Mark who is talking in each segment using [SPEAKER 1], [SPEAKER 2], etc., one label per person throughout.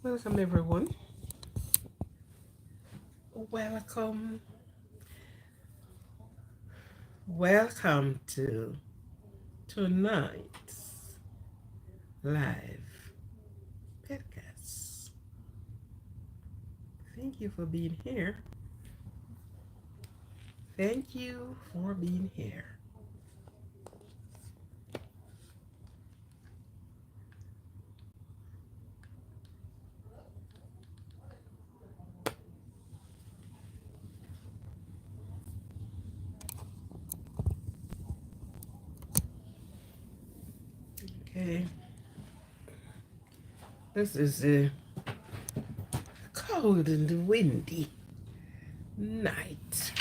[SPEAKER 1] Welcome everyone. Welcome. Welcome to tonight's live podcast. Thank you for being here. Thank you for being here. Okay. This is a cold and windy night.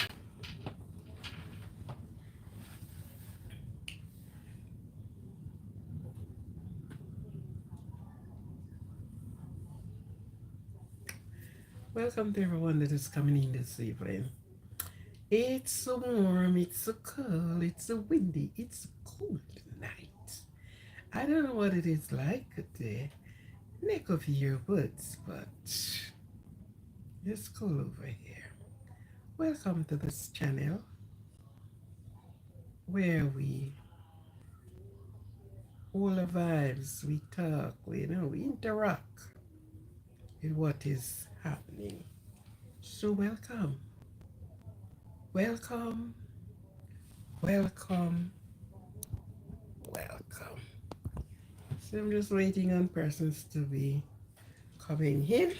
[SPEAKER 1] Welcome to everyone that is coming in this evening. It's so warm, it's so cold, it's so windy, it's a cold night. I don't know what it is like at the neck of your woods, but it's cool over here. Welcome to this channel where we all the vibes, we talk, we interact with what is happening. So welcome, welcome, welcome, welcome. So I'm just waiting on persons to be coming in.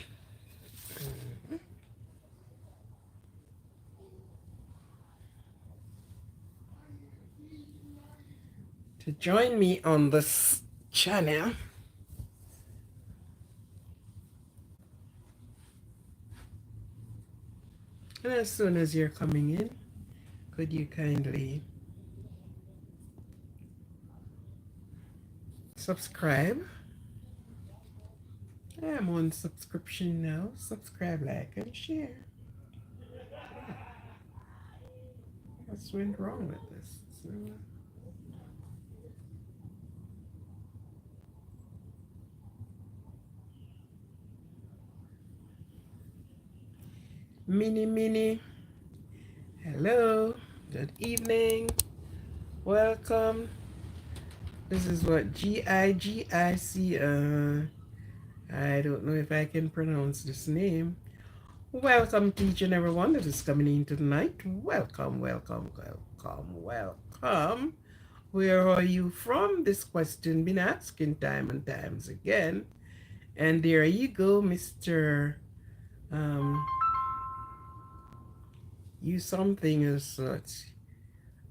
[SPEAKER 1] To join me on this channel. And as soon as you're coming in, could you kindly subscribe? I'm on subscription now. Subscribe, like, and share. What's went wrong with this? Mini. Hello. Good evening. Welcome. This is what GIGIC. I don't know if I can pronounce this name. Welcome to each and everyone that is coming in tonight. Welcome. Where are you from? This question been asking time and times again. And there you go, Mr. You something as such.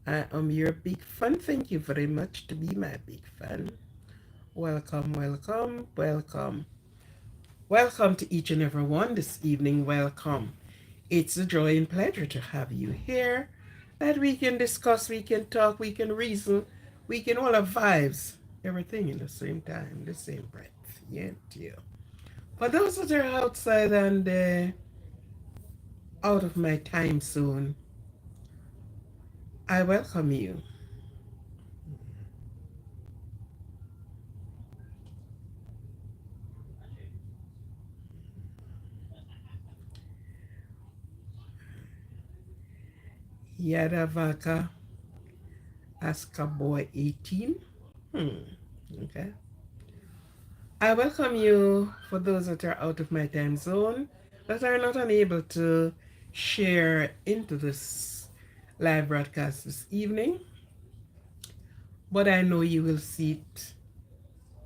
[SPEAKER 1] I am your big fan. Thank you very much to be my big fan. Welcome. Welcome to each and every one this evening. Welcome. It's a joy and pleasure to have you here, that we can discuss, we can talk, we can reason, we can all have vibes, everything in the same time, the same breath. Yeah, dear. For those that are outside and out of my time zone, I welcome you. Yadavaka Aska Boy 18. Okay. I welcome you for those that are out of my time zone, that are not unable to share into this live broadcast this evening. But I know you will see it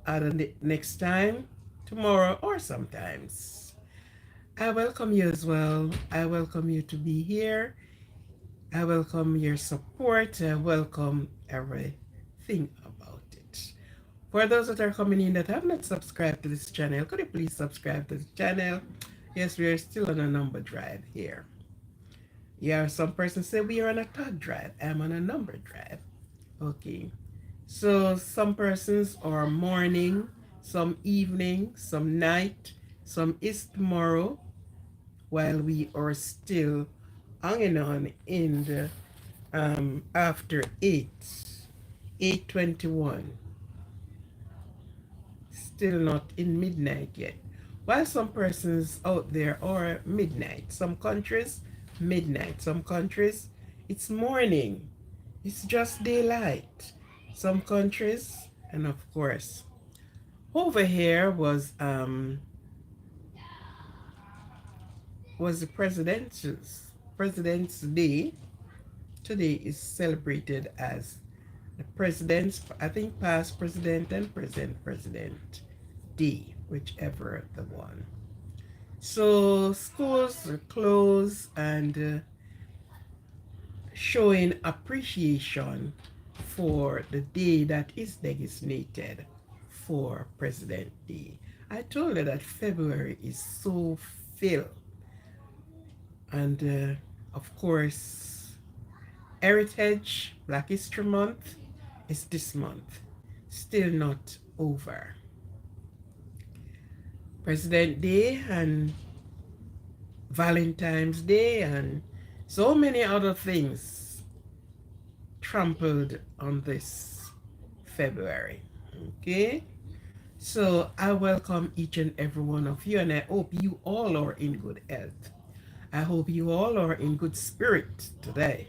[SPEAKER 1] at the next time, tomorrow, or sometimes. I welcome you as well. I welcome you to be here. I welcome your support. I welcome everything about it. For those that are coming in that have not subscribed to this channel, could you please subscribe to the channel? Yes, we are still on a number drive here. Yeah, some persons say we are on a tag drive. I'm on a number drive. Okay. So some persons are morning, some evening, some night, some is tomorrow, while we are still hanging on in the after 8:21. Still not in midnight yet. While some persons out there are midnight, some countries midnight, some countries it's morning, it's just daylight. Some countries, and of course, over here was the President's Day. Today is celebrated as the President's, I think, past president and present president day, whichever the one. So schools are closed and showing appreciation for the day that is designated for President Day. I told her that February is so filled, and of course, Heritage Black History Month is this month, still not over. President Day and Valentine's Day and so many other things trampled on this February. Okay, so I welcome each and every one of you, and I hope you all are in good health. I hope you all are in good spirit today.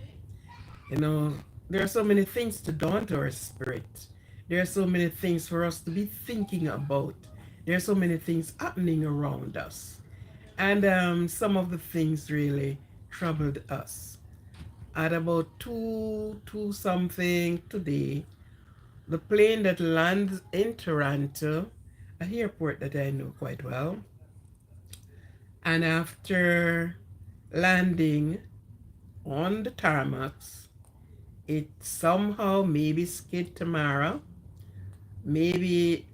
[SPEAKER 1] You know, there are so many things to daunt our spirit. There are so many things for us to be thinking about. There are so many things happening around us. And some of the things really troubled us. At about 2 something today, the plane that lands in Toronto, a airport that I know quite well, and after landing on the tarmacs, it somehow maybe skid tomorrow, maybe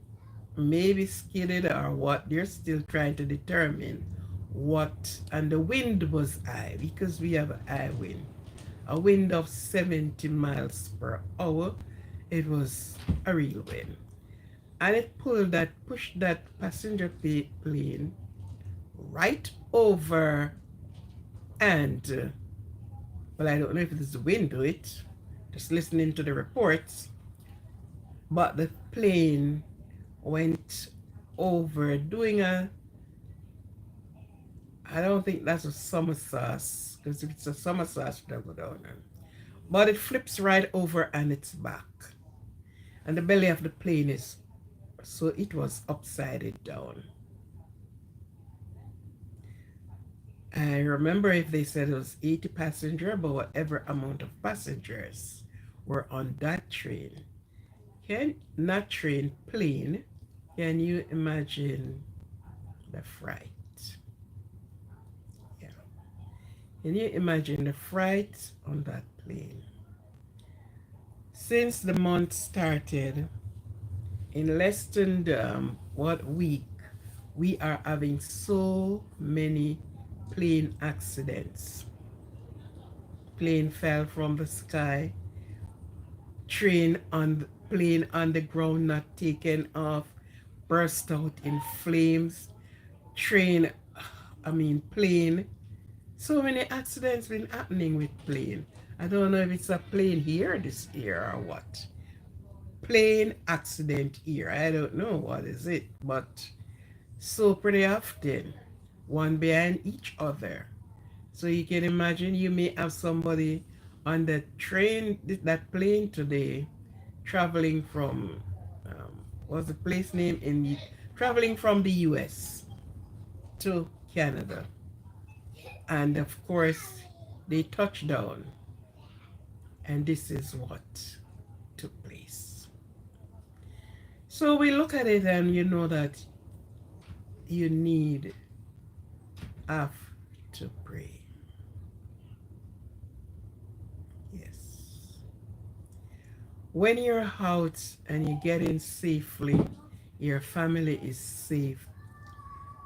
[SPEAKER 1] skidded or what. They're still trying to determine what. And the wind was high because we have a high wind, a wind of 70 miles per hour. It was a real wind, and it pushed that passenger plane right over. And well, I don't know if it's the wind to it, just listening to the reports, but the plane went over doing I don't think that's a somersault, because if it's a somersault, it should go down. But it flips right over and it's back. And the belly of the plane is, so it was upside down. I remember if they said it was 80 passengers, but whatever amount of passengers were on that train. Not train, plane. Can you imagine the fright? Yeah. Can you imagine the fright on that plane? Since the month started, in less than week, we are having so many plane accidents. Plane fell from the sky, plane on the ground not taken off, burst out in flames, plane. So many accidents been happening with plane. I don't know if it's a plane here this year or what. Plane accident here. I don't know what is it, but so pretty often, one behind each other. So you can imagine you may have somebody on the train, that plane today, traveling from, what's the place name traveling from the US to Canada. And of course, they touched down. And this is what took place. So we look at it and you know that you have to pray. Yes. When you're out and you get in safely, your family is safe,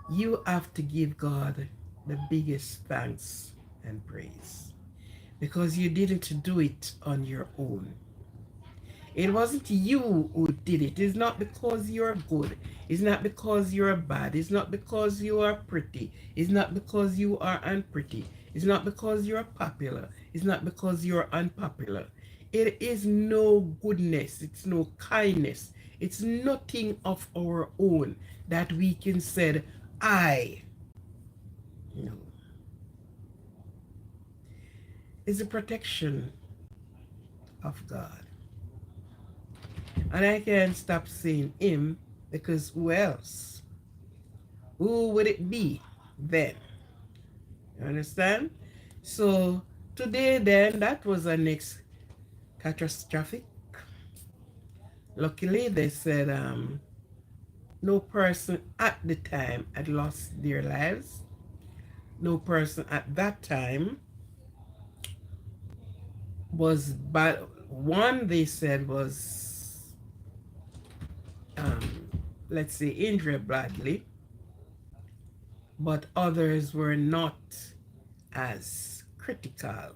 [SPEAKER 1] you have to give God the biggest thanks and praise, because you didn't do it on your own. It wasn't you who did it. It's not because you're good. It's not because you're bad. It's not because you are pretty. It's not because you are unpretty. It's not because you're popular. It's not because you're unpopular. It is no goodness. It's no kindness. It's nothing of our own that we can say, I know is the protection of God. And I can't stop saying him because who else? Who would it be then? You understand? So today then, that was our next catastrophic. Luckily they said no person at the time had lost their lives. No person at that time was bad. One they said was let's say injured badly, but others were not as critical.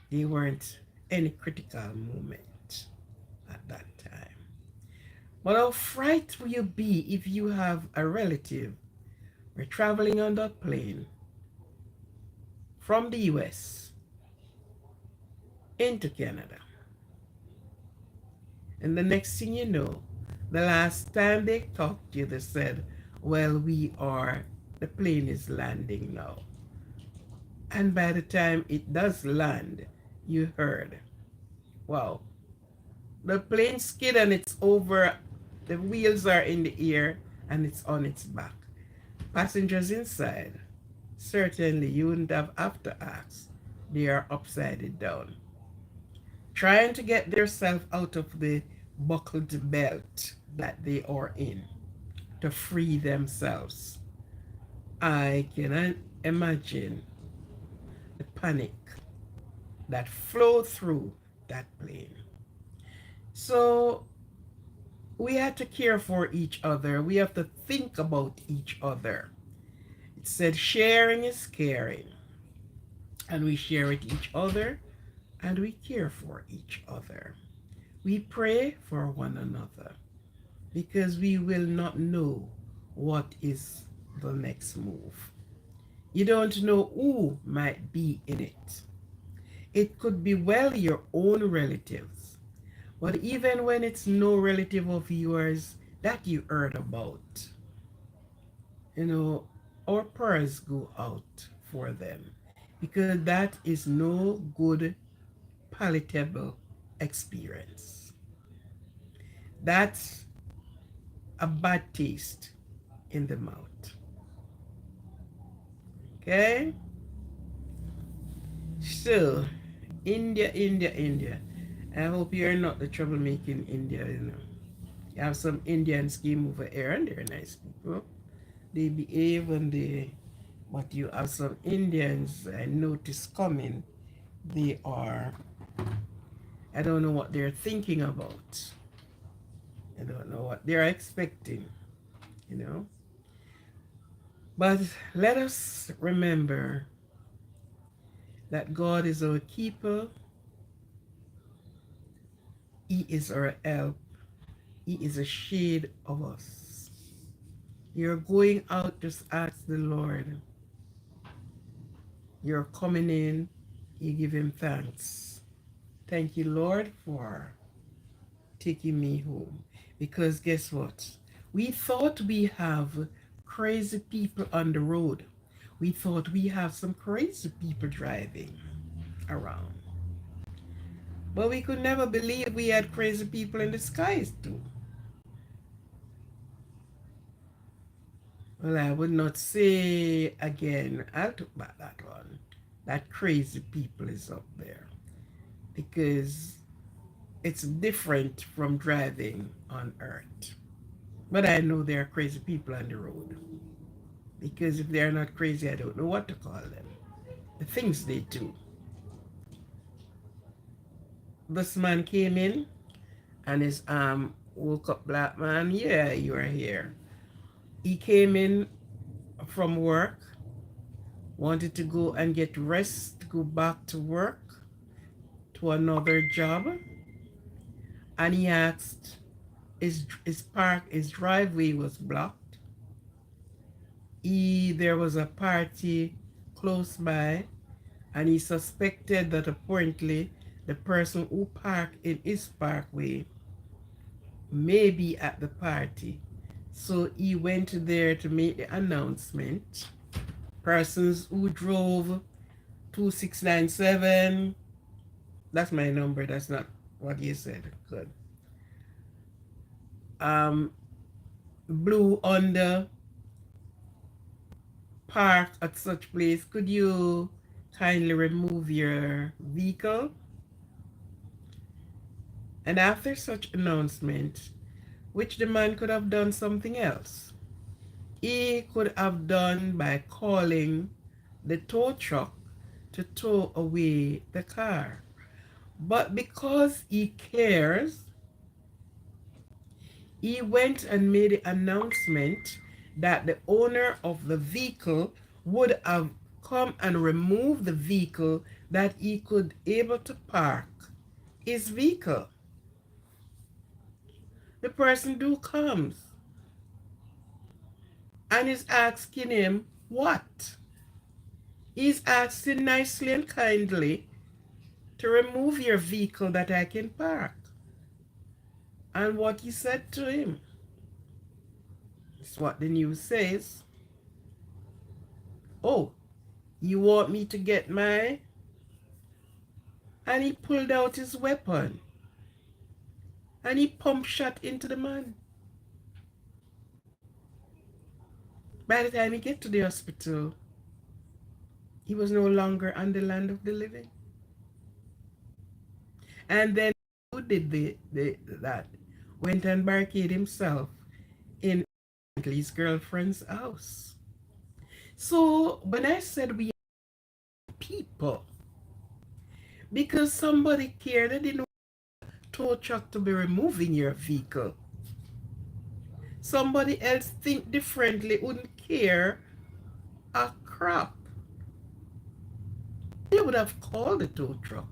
[SPEAKER 1] They weren't any critical moment at that time. But how fright will you be if you have a relative? We're traveling on that plane from the US into Canada. And the next thing you know, the last time they talked to you, they said, well, the plane is landing now. And by the time it does land, you heard, wow, the plane skid and it's over, the wheels are in the air and it's on its back. Passengers inside, certainly you wouldn't have to ask. They are upside down, trying to get themselves out of the buckled belt that they are in to free themselves. I cannot imagine the panic that flowed through that plane. So we have to care for each other. We have to think about each other. It said sharing is caring. And we share with each other and we care for each other. We pray for one another because we will not know what is the next move. You don't know who might be in it. It could be well your own relatives. But even when it's no relative of yours that you heard about, our prayers go out for them because that is no good palatable experience. That's a bad taste in the mouth. Okay? So, India. I hope you're not the troublemaking India, You have some Indians came over here and they're nice people. They behave but you have some Indians I notice coming. I don't know what they're thinking about. I don't know what they're expecting, But let us remember that God is our keeper. He is our help. He is a shade of us. You're going out, just ask the Lord. You're coming in, you give him thanks. Thank you, Lord, for taking me home. Because guess what? We thought we have crazy people on the road. We thought we have some crazy people driving around. But we could never believe we had crazy people in the skies too. Well, I would not say again, I'll take back that one. That crazy people is up there. Because it's different from driving on earth. But I know there are crazy people on the road. Because if they're not crazy, I don't know what to call them. The things they do. This man came in and his woke up, black man, yeah, you are here. He came in from work, wanted to go and get rest, to go back to work, to another job. And he asked, his driveway was blocked. There was a party close by, and he suspected that apparently the person who parked in his parkway may be at the party. So he went there to make the announcement. Persons who drove 2697, that's my number, that's not what you said. Good. Blue under park at such place, could you kindly remove your vehicle? And after such announcement, which the man could have done something else. He could have done by calling the tow truck to tow away the car. But because he cares, he went and made the announcement that the owner of the vehicle would have come and remove the vehicle, that he could able to park his vehicle. The person do comes and is asking him what? He's asking nicely and kindly to remove your vehicle that I can park. And what he said to him is what the news says. Oh, you want me to get my... And he pulled out his weapon and he pump shot into the man. By the time he get to the hospital, he was no longer on the land of the living. And then who did that? Went and barricaded himself in his girlfriend's house. So when I said we are people, because somebody cared, they didn't want tow truck to be removing your vehicle. Somebody else think differently, wouldn't care a crap. They would have called the tow truck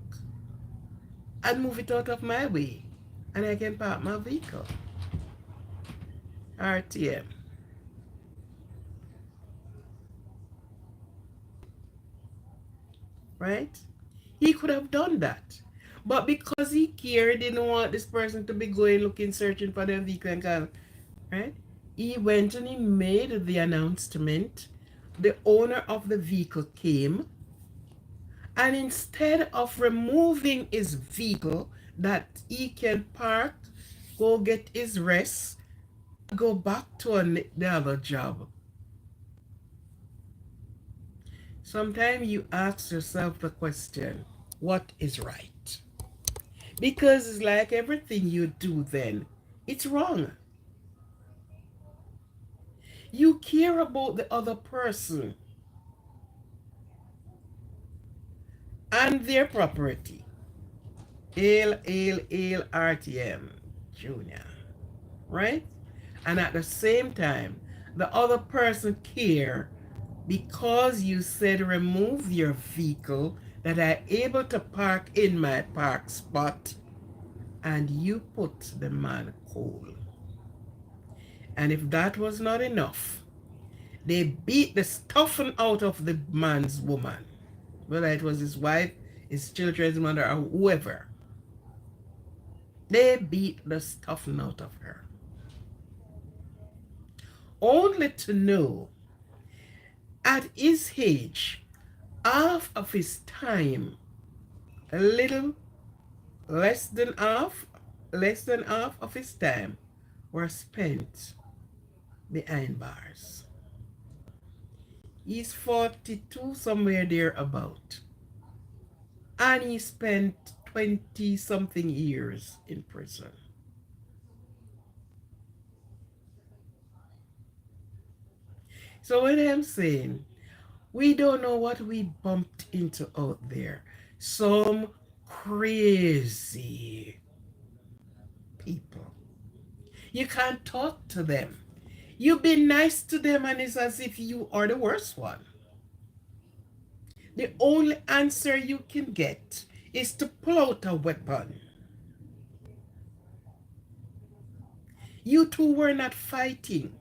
[SPEAKER 1] and move it out of my way, and I can park my vehicle. RTM. Right? He could have done that. But because he cared, didn't want this person to be going looking, searching for their vehicle and car, right? He went and he made the announcement. The owner of the vehicle came, and instead of removing his vehicle that he can park, go get his rest, go back to the other job. Sometimes you ask yourself the question, what is right? Because it's like everything you do then, it's wrong. You care about the other person and their property. RTM Junior, right? And at the same time, the other person care because you said remove your vehicle that I able to park in my park spot, and you put the man cold. And if that was not enough, they beat the stuffing out of the man's woman, whether it was his wife, his children's mother, or whoever. They beat the stuffing out of her. Only to know at his age, half of his time, a little less than half of his time were spent behind bars. He's 42, somewhere there about. And he spent 20 something years in prison. So what I'm saying, we don't know what we bumped into out there. Some crazy people. You can't talk to them. You've been nice to them and it's as if you are the worst one. The only answer you can get is to pull out a weapon. You two were not fighting.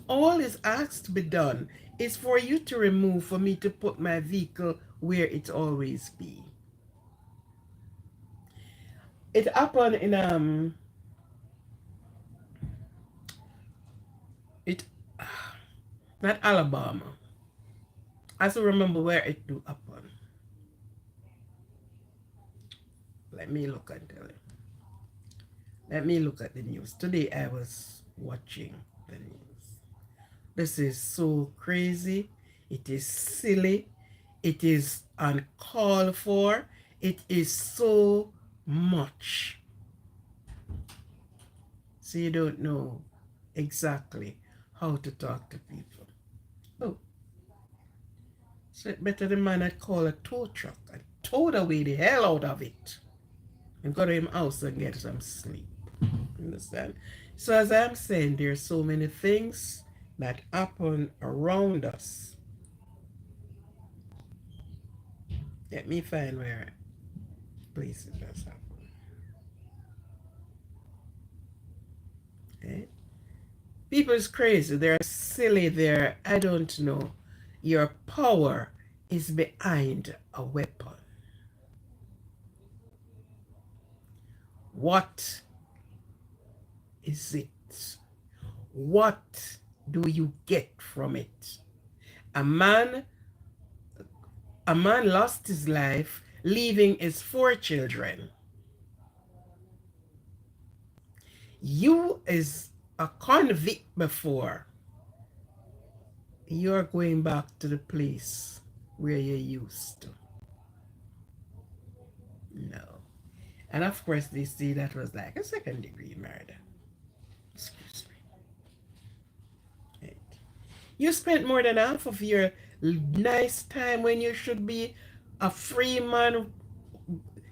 [SPEAKER 1] All is asked to be done is for you to remove, for me to put my vehicle where it always be. It happened in It, not Alabama. I still remember where it do happen. Let me look and tell you. Let me look at the news. Today I was watching the news. This is so crazy. It is silly. It is uncalled for. It is so much. So you don't know exactly how to talk to people. Oh, so it better the man had called a tow truck and towed away the hell out of it and go to him house and get some sleep. Understand? So as I'm saying, there's so many things that happen around us. Let me find where place it does happen. Okay? People is crazy. They're silly. They're, I don't know. Your power is behind a weapon. What is it? What do you get from it? A man lost his life, leaving his 4 children. You is a convict before. You're going back to the place where you used to. No. And of course they say that was like a 2nd-degree murder. Excuse me. Right. You spent more than half of your nice time when you should be a free man,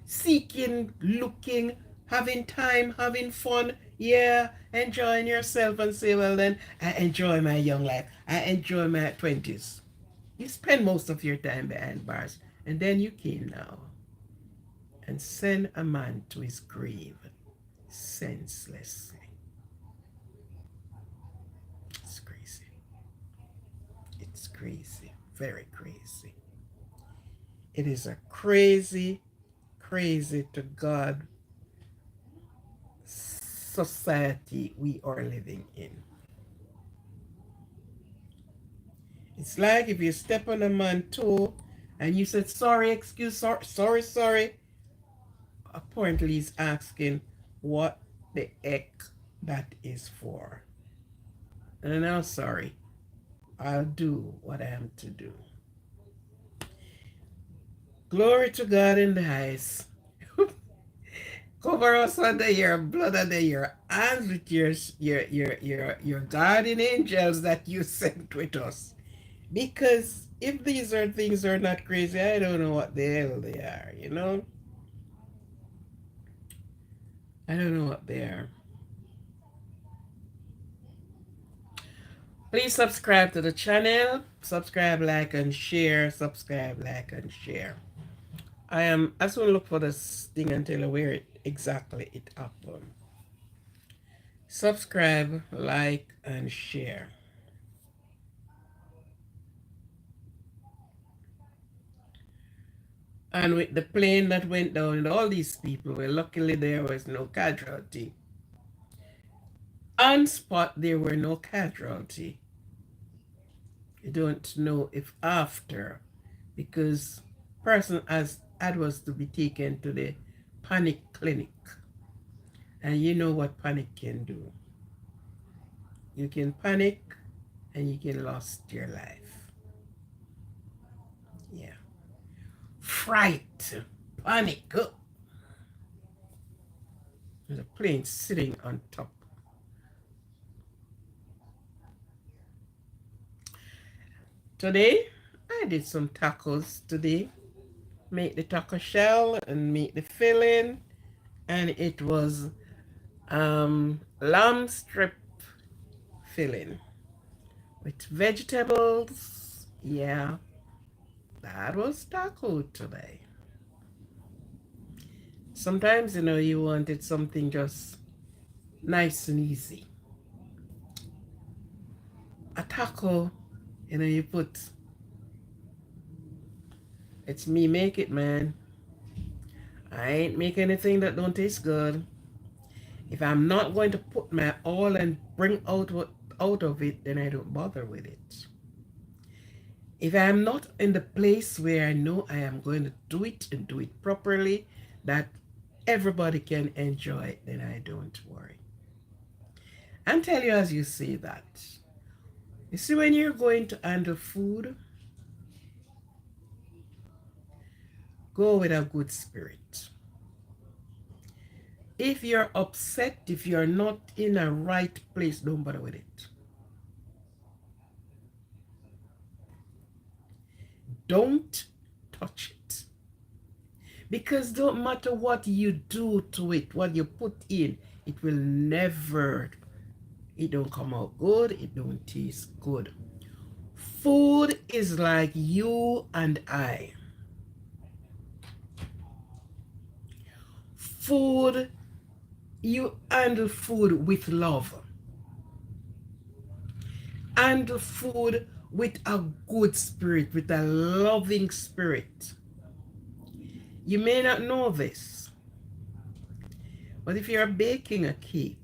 [SPEAKER 1] seeking, looking, having time, having fun, yeah, enjoying yourself and say, well then, I enjoy my young life. I enjoy my 20s. You spend most of your time behind bars, and then you came now and send a man to his grave senselessly. It's crazy. It's crazy. Very crazy. It is a crazy, crazy to God society we are living in. It's like if you step on a man's toe and you said, sorry, excuse, sorry. Apparently he's asking what the heck that is for. And I'm sorry. I'll do what I am to do. Glory to God in the highest. Cover us under your blood, under your hands with your guardian angels that you sent with us. Because if these are things are not crazy, I don't know what the hell they are, you know? I don't know what they are. Please subscribe to the channel. Subscribe, like, and share. Subscribe, like, and share. I just want to look for this thing and tell you where exactly it happened. Subscribe, like, and share. And with the plane that went down and all these people, well, luckily there was no casualty. On spot, there were no casualty. You don't know if after, because person was to be taken to the panic clinic. And you know what panic can do. You can panic and you can lose your life. Yeah. Fright, panic. There's a plane sitting on top. Today, I did some tacos today. Make the taco shell and make the filling. And it was lamb strip filling with vegetables. Yeah, that was taco today. Sometimes, you know, you wanted something just nice and easy. A taco, you know, you put, it's me make it, man. I ain't make anything that don't taste good. If I'm not going to put my all and bring out what out of it, then I don't bother with it. If I am not in the place where I know I am going to do it and do it properly, that everybody can enjoy it, then I don't worry. And tell you as you say that, you see, when you're going to handle food, go with a good spirit. If you're upset, if you're not in a right place, don't bother with it. Don't touch it. Because don't matter what you do to it, what you put in, it will never, it don't come out good, it don't taste good. Food is like you and I. Food, you handle food with love. Handle food with a good spirit, with a loving spirit. You may not know this, but if you're baking a cake,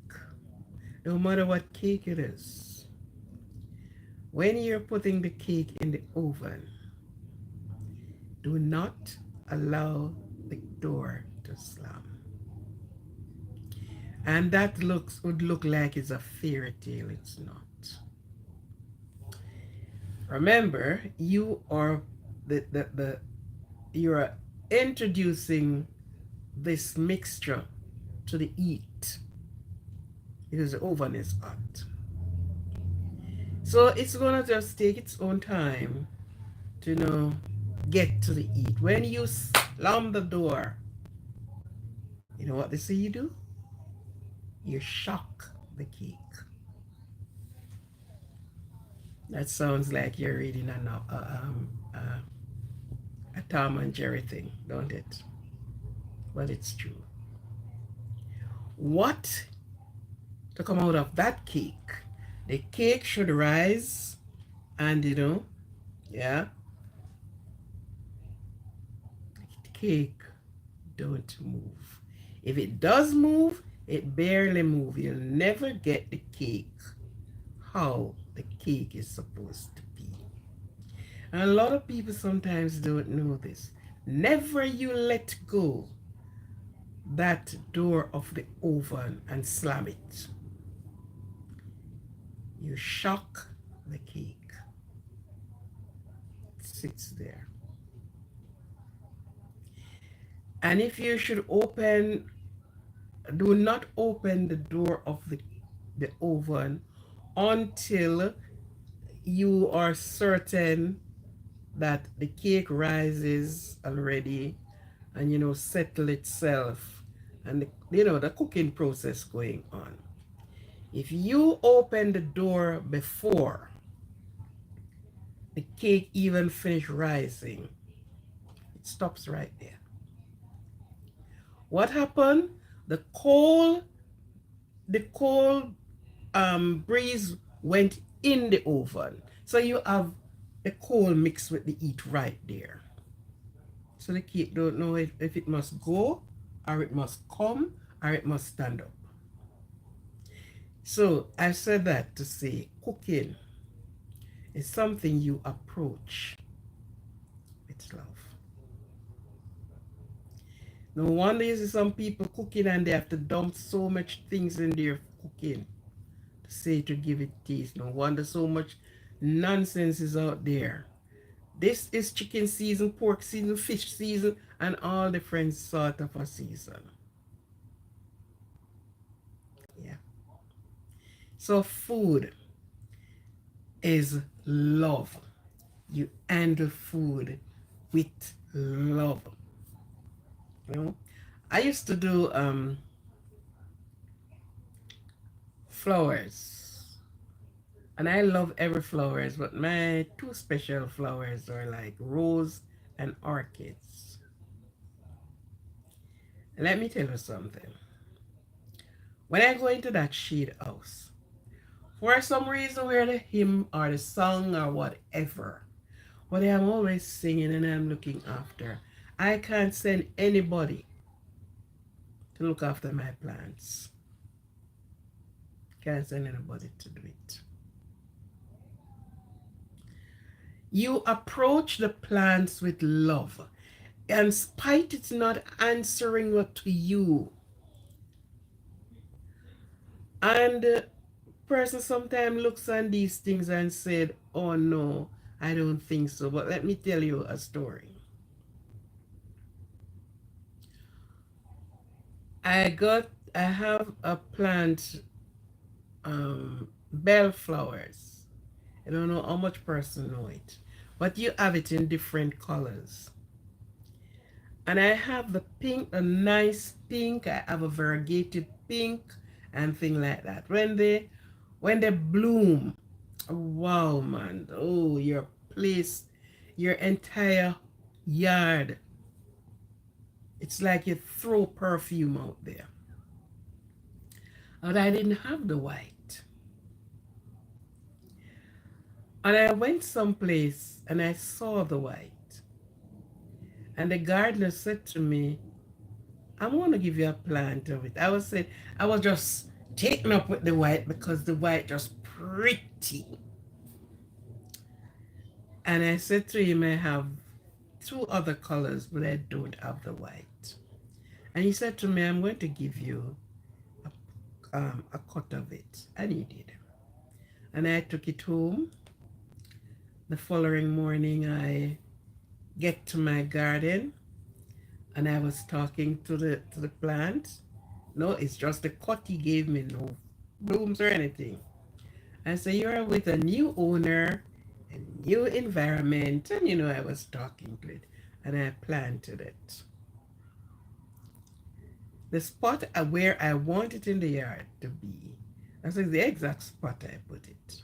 [SPEAKER 1] no matter what cake it is, when you're putting the cake in the oven, do not allow the door to slam. And that would look like it's a fairy tale. It's not. Remember, you are you are introducing this mixture to the heat because the oven is hot. So it's gonna just take its own time to get to the heat. When you slam the door, you know what they say you do? You shock the cake. That sounds like you're reading a Tom and Jerry thing, don't it? Well, it's true. What to come out of that cake? The cake should rise and, yeah, the cake don't move. If it does move, it barely moves. You'll never get the cake how the cake is supposed to be. And a lot of people sometimes don't know this. Never you let go that door of the oven and slam it. You shock the cake. It sits there. And if you should do not open the door of the oven until you are certain that the cake rises already and settle itself and the cooking process going on. If you open the door before the cake even finish rising, it stops right there. What happened? The cold breeze went in the oven. So you have the cold mixed with the heat right there. So the cake don't know if it must go, or it must come, or it must stand up. So I said that to say cooking is something you approach with love. No wonder you see some people cooking and they have to dump so much things in their cooking to say to give it taste. No wonder so much nonsense is out there. This is chicken season, pork season, fish season, and all different sort of a season. Yeah. So food is love. You handle food with love. I used to do flowers, and I love every flowers, but my two special flowers are like rose and orchids. Let me tell you something. When I go into that shade house, for some reason, where the hymn or the song or whatever, but I'm always singing and I'm looking after, I can't send anybody to look after my plants. Can't send anybody to do it. You approach the plants with love. And spite it's not answering what to you. And person sometimes looks on these things and said, oh no, I don't think so. But let me tell you a story. I have a plant, bellflowers. I don't know how much person know it, but you have it in different colors. And I have the pink, a nice pink. I have a variegated pink and thing like that. When they bloom, wow man, oh your place, your entire yard. It's like you throw perfume out there. But I didn't have the white. And I went someplace and I saw the white. And the gardener said to me, I'm going to give you a plant of it. I was just taken up with the white because the white just pretty. And I said to him, I have two other colors, but I don't have the white. And he said to me, I'm going to give you a cut of it. And he did. And I took it home. The following morning, I get to my garden and I was talking to the plant. No, it's just the cut he gave me, no blooms or anything. I said, you're with a new owner, a new environment. And I was talking to it and I planted it. The spot where I want it in the yard to be, that's like the exact spot I put it.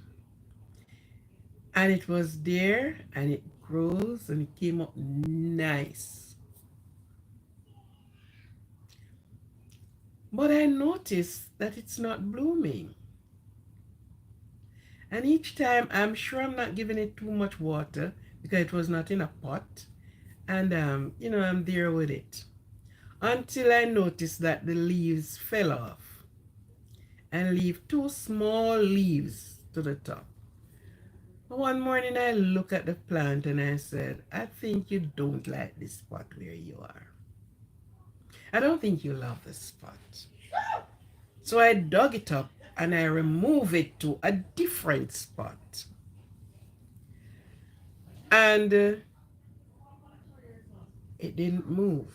[SPEAKER 1] And it was there and it grows and it came up nice. But I noticed that it's not blooming. And each time, I'm sure I'm not giving it too much water because it was not in a pot. And, I'm there with it. Until I noticed that the leaves fell off and leave two small leaves to the top. One morning I looked at the plant and I said, I think you don't like this spot where you are. I don't think you love this spot. So I dug it up and I removed it to a different spot. And it didn't move.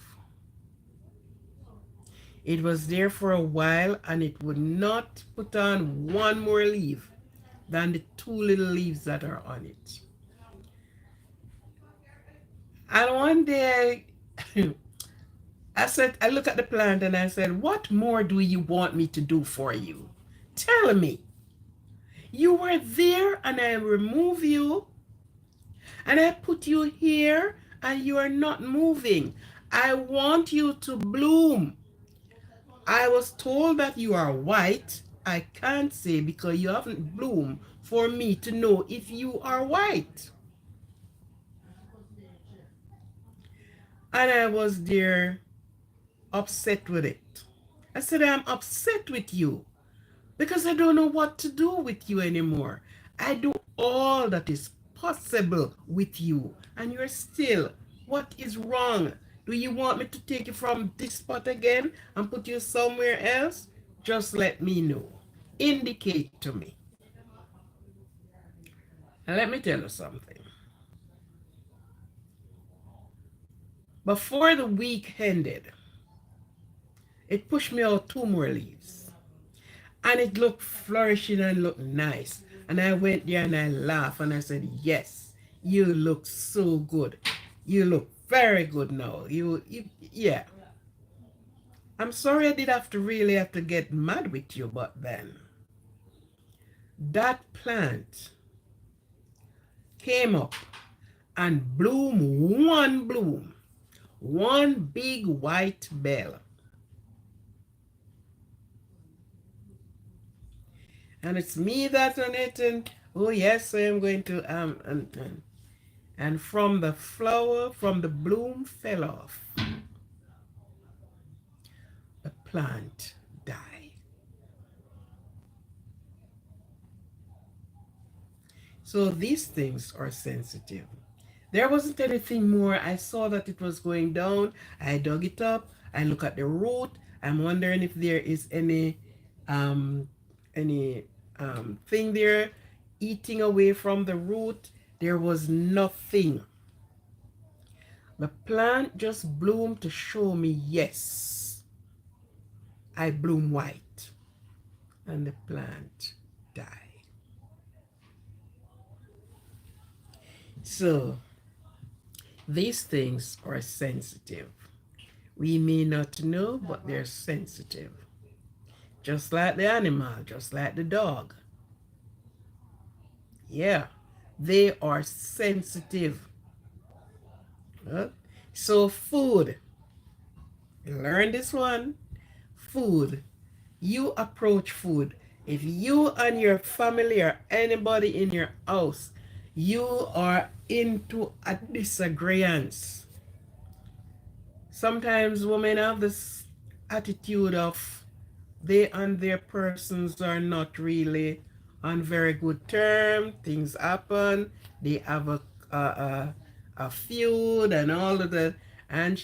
[SPEAKER 1] It was there for a while and it would not put on one more leaf than the two little leaves that are on it. And one day I looked at the plant and I said, what more do you want me to do for you? Tell me. You were there and I remove you and I put you here and you are not moving. I want you to bloom. I was told that you are white. I can't say because you haven't bloomed for me to know if you are white. And I was there upset with it. I said, I'm upset with you because I don't know what to do with you anymore. I do all that is possible with you and you're still, what is wrong? Do you want me to take you from this spot again and put you somewhere else? Just let me know. Indicate to me. And let me tell you something. Before the week ended, it pushed me out two more leaves. And it looked flourishing and looked nice. And I went there and I laughed and I said, yes, you look so good. You look very good now. Yeah. I'm sorry I did really have to get mad with you, but then that plant came up and bloomed one bloom, one big white bell. And it's me that's on it, and oh yes, I am going to and from the flower, from the bloom fell off. The plant died. So these things are sensitive. There wasn't anything more. I saw that it was going down. I dug it up. I look at the root. I'm wondering if there is um, any thing there eating away from the root. There was nothing. The plant just bloomed to show me, yes, I bloom white. And the plant died. So these things are sensitive. We may not know, but they're sensitive. Just like the animal, just like the dog. Yeah, they are sensitive. Huh? So food, learn this one. Food, you approach food. If you and your family or anybody in your house, you are into a disagreement. Sometimes women have this attitude of they and their persons are not really on very good terms. Things happen. They have a feud and all of that. And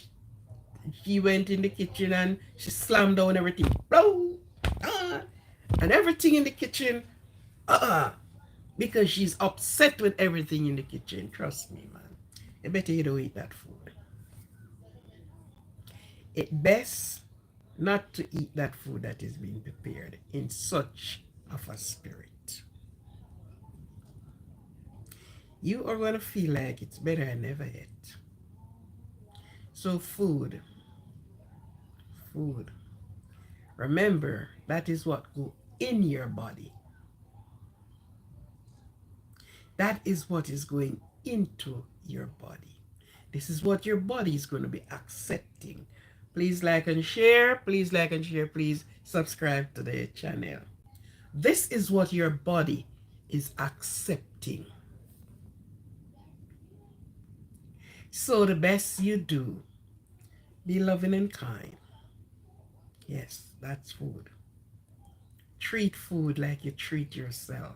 [SPEAKER 1] she went in the kitchen and she slammed down everything. Blow! Ah! And everything in the kitchen, because she's upset with everything in the kitchen. Trust me, man. You better you don't eat that food. It best not to eat that food that is being prepared in such of a spirit. You are going to feel like it's better I never ate. So food. Remember, that is what go in your body. That is what is going into your body. This is what your body is going to be accepting. Please like and share. Please like and share. Please subscribe to the channel. This is what your body is accepting. So the best you do, be loving and kind. Yes, that's food. Treat food like you treat yourself.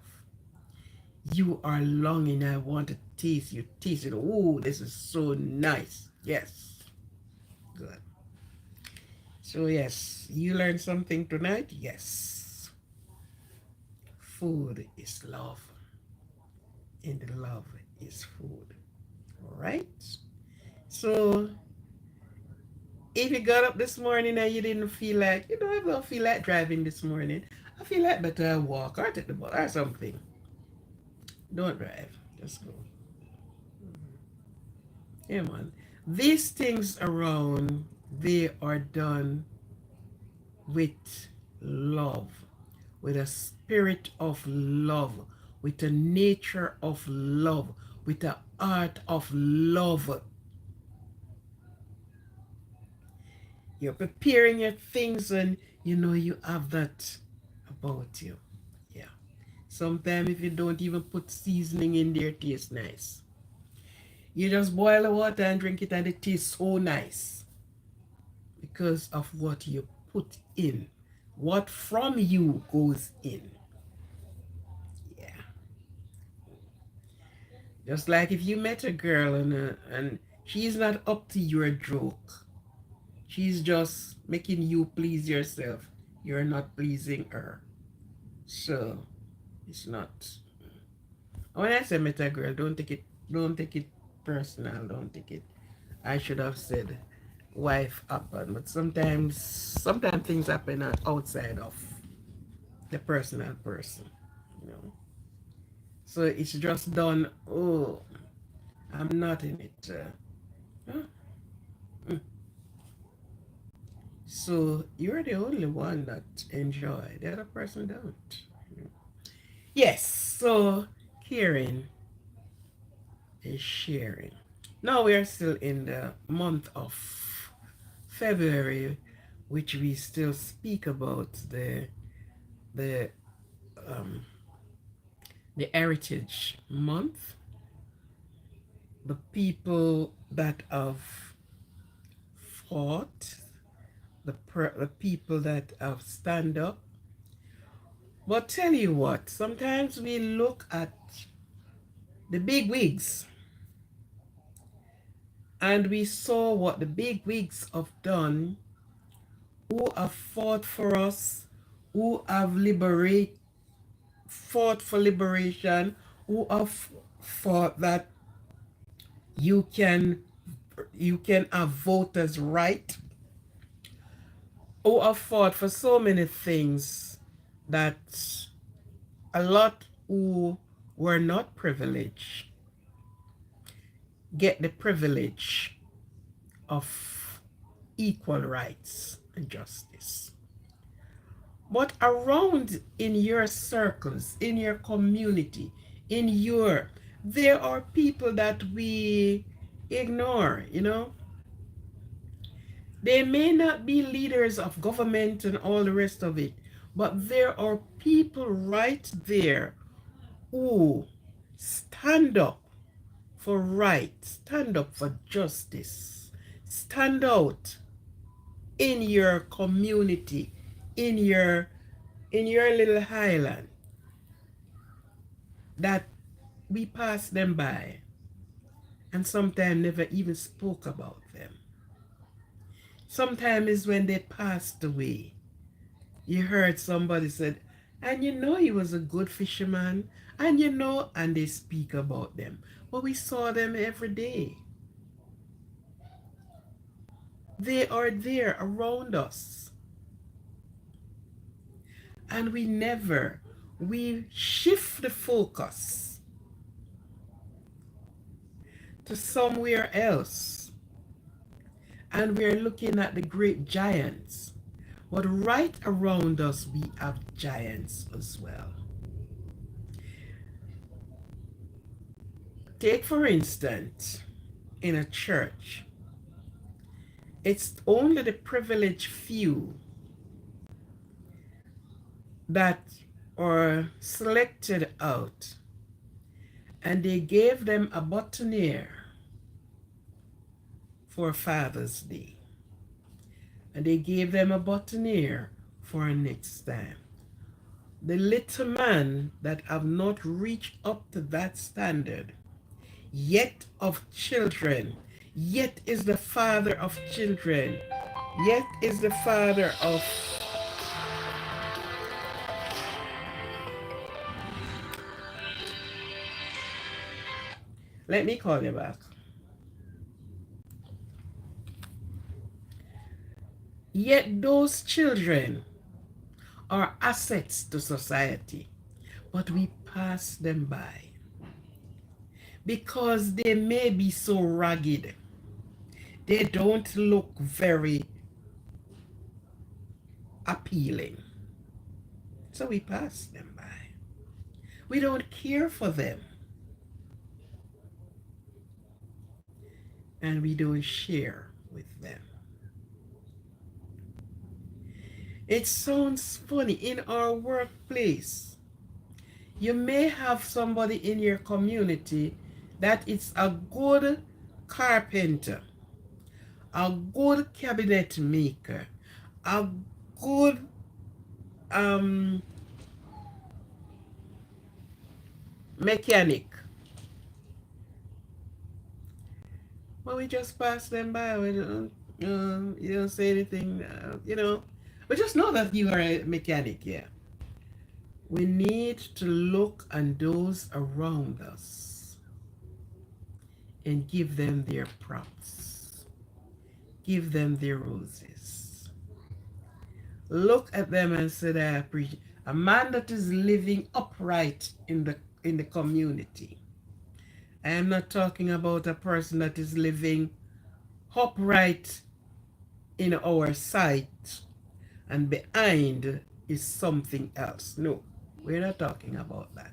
[SPEAKER 1] You are longing, I want to taste you. Taste it. Oh, this is so nice. Yes. Good. So yes, you learned something tonight? Yes. Food is love. And love is food. All right? So if you got up this morning and you didn't feel like, I don't feel like driving this morning. I feel like better walk or take the bus or something. Don't drive. Just go. Yeah, man. These things around, they are done with love, with a spirit of love, with a nature of love, with the art of love. You're preparing your things and you have that about you. Yeah. Sometimes if you don't even put seasoning in there, it tastes nice. You just boil the water and drink it and it tastes so nice. Because of what you put in. What from you goes in. Yeah. Just like if you met a girl and she's not up to your joke. She's just making you please yourself. You're not pleasing her. So it's not. When I say met a girl, don't take it personal. Don't take it. I should have said wife happen, but sometimes things happen outside of the personal person. So it's just done. Oh, I'm not in it. Huh? Mm. So you're the only one that enjoy. The other person don't. Yes. So Karen is sharing. Now we are still in the month of February, which we still speak about the um, the Heritage Month, the people that have fought, the people that have stand up. But tell you what, sometimes we look at the big wigs. And we saw what the big wigs have done, who have fought for us, who have fought for liberation, who have fought that you can have voters' right, who have fought for so many things that a lot who were not privileged get the privilege of equal rights and justice. But around in your circles, in your community, there are people that we ignore, you know. They may not be leaders of government and all the rest of it, but there are people right there who stand up for rights, stand up for justice, stand out in your community, in your little highland, that we pass them by and sometimes never even spoke about them. Sometimes it's when they passed away, you heard somebody said, and you know he was a good fisherman, and you know, and they speak about them. But we saw them every day. They are there around us. And we shift the focus to somewhere else. And we're looking at the great giants. But right around us, we have giants as well. Take, for instance, in a church, it's only the privileged few that are selected out, and they gave them a boutonniere for Father's Day. And they gave them a boutonniere for next time. The little man that have not reached up to that standard, yet of children, yet is the father of children, yet is the father of let me call you back. Yet those children are assets to society, but we pass them by because they may be so ragged. They don't look very appealing. So we pass them by. We don't care for them. And we don't share with them. It sounds funny. In our workplace, you may have somebody in your community that is a good carpenter, a good cabinet maker, a good mechanic. But we just pass them by. You don't say anything, you know. But just know that you are a mechanic, yeah. We need to look at those around us and give them their props. Give them their roses. Look at them and say, I appreciate a man that is living upright in the community. I am not talking about a person that is living upright in our sight and behind is something else. No, we're not talking about that.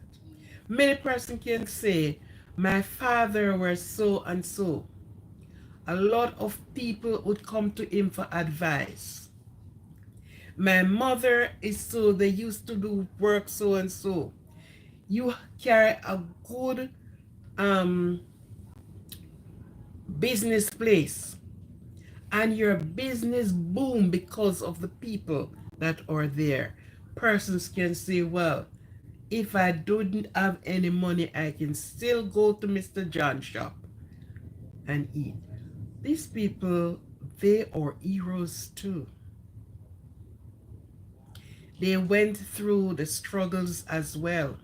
[SPEAKER 1] Many persons can say, my father was so and so. A lot of people would come to him for advice. My mother is so, they used to do work so and so. You carry a good business place, and your business boom because of the people that are there. Persons can say, well, If I don't have any money, I can still go to Mr. John's shop and eat. These people, they are heroes too. They went through the struggles as well.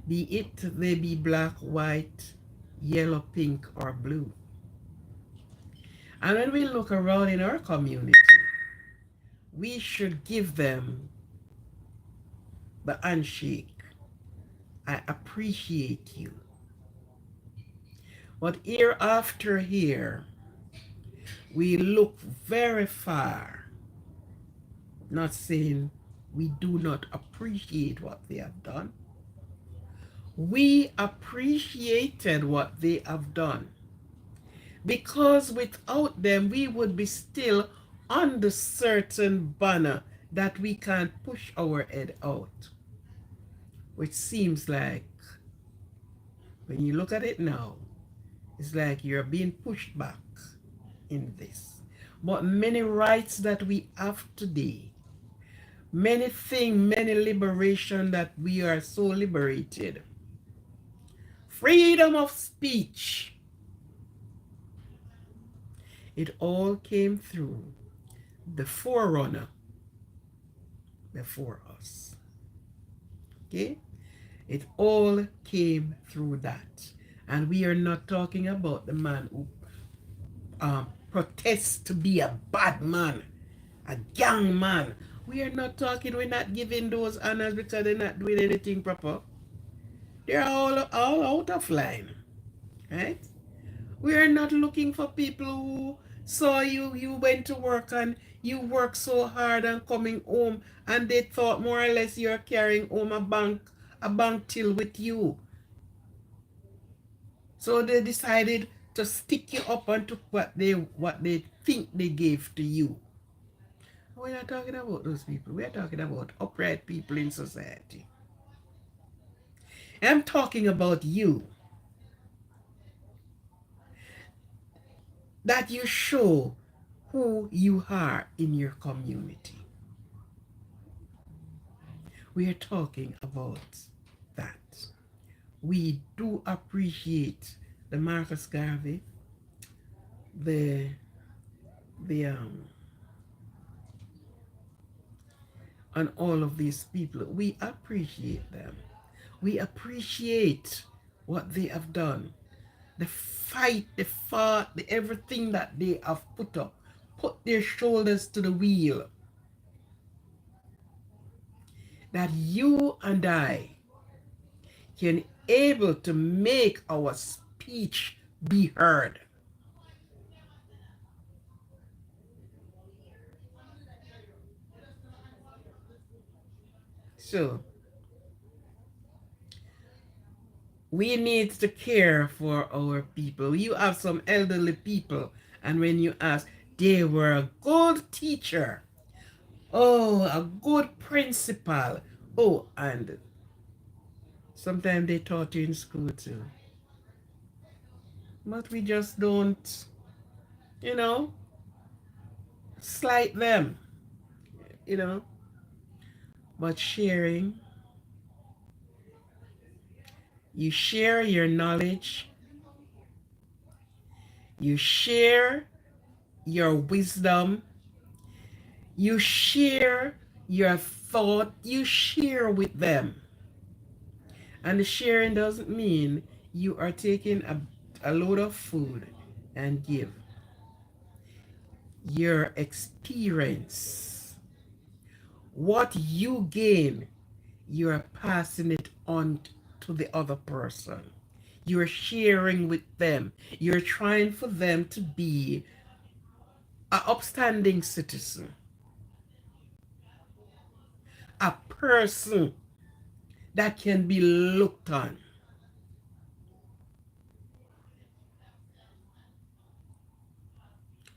[SPEAKER 1] Be it they be black, white, yellow, pink, or blue. And when we look around in our community, we should give them the handshake. I appreciate you. But here after here, we look very far, not saying we do not appreciate what they have done. We appreciated what they have done because without them, we would be still under certain banner that we can't push our head out, which seems like, when you look at it now, it's like you're being pushed back in this. But many rights that we have today, many things, many liberation that we are so liberated, freedom of speech, it all came through the forerunner before us. Okay? It all came through that. And we are not talking about the man who protests to be a bad man, a gang man. We are not talking, we're not giving those honors because they're not doing anything proper. They're all out of line. Right? We are not looking for people who saw you went to work and you worked so hard and coming home and they thought more or less you're carrying home a bank till with you. So they decided to stick you up and took what they think they gave to you. We're not talking about those people. We're talking about upright people in society. I'm talking about you. That you show who you are in your community. We are talking about that. We do appreciate the Marcus Garvey, the and all of these people. We appreciate them. We appreciate what they have done. The fight, the fought, the everything that they have put up, put their shoulders to the wheel. That you and I can able to make our speech be heard. So we need to care for our people. You have some elderly people, and when you ask, they were a good teacher. Oh, a good principal. Oh, and sometimes they taught you in school too. But we just don't, you know, slight them, you know. But sharing, you share your knowledge, you share your wisdom, you share your thought, you share with them. And the sharing doesn't mean you are taking a load of food and give. Your experience, what you gain, you're passing it on to the other person. You're sharing with them. You're trying for them to be an upstanding citizen, a person that can be looked on.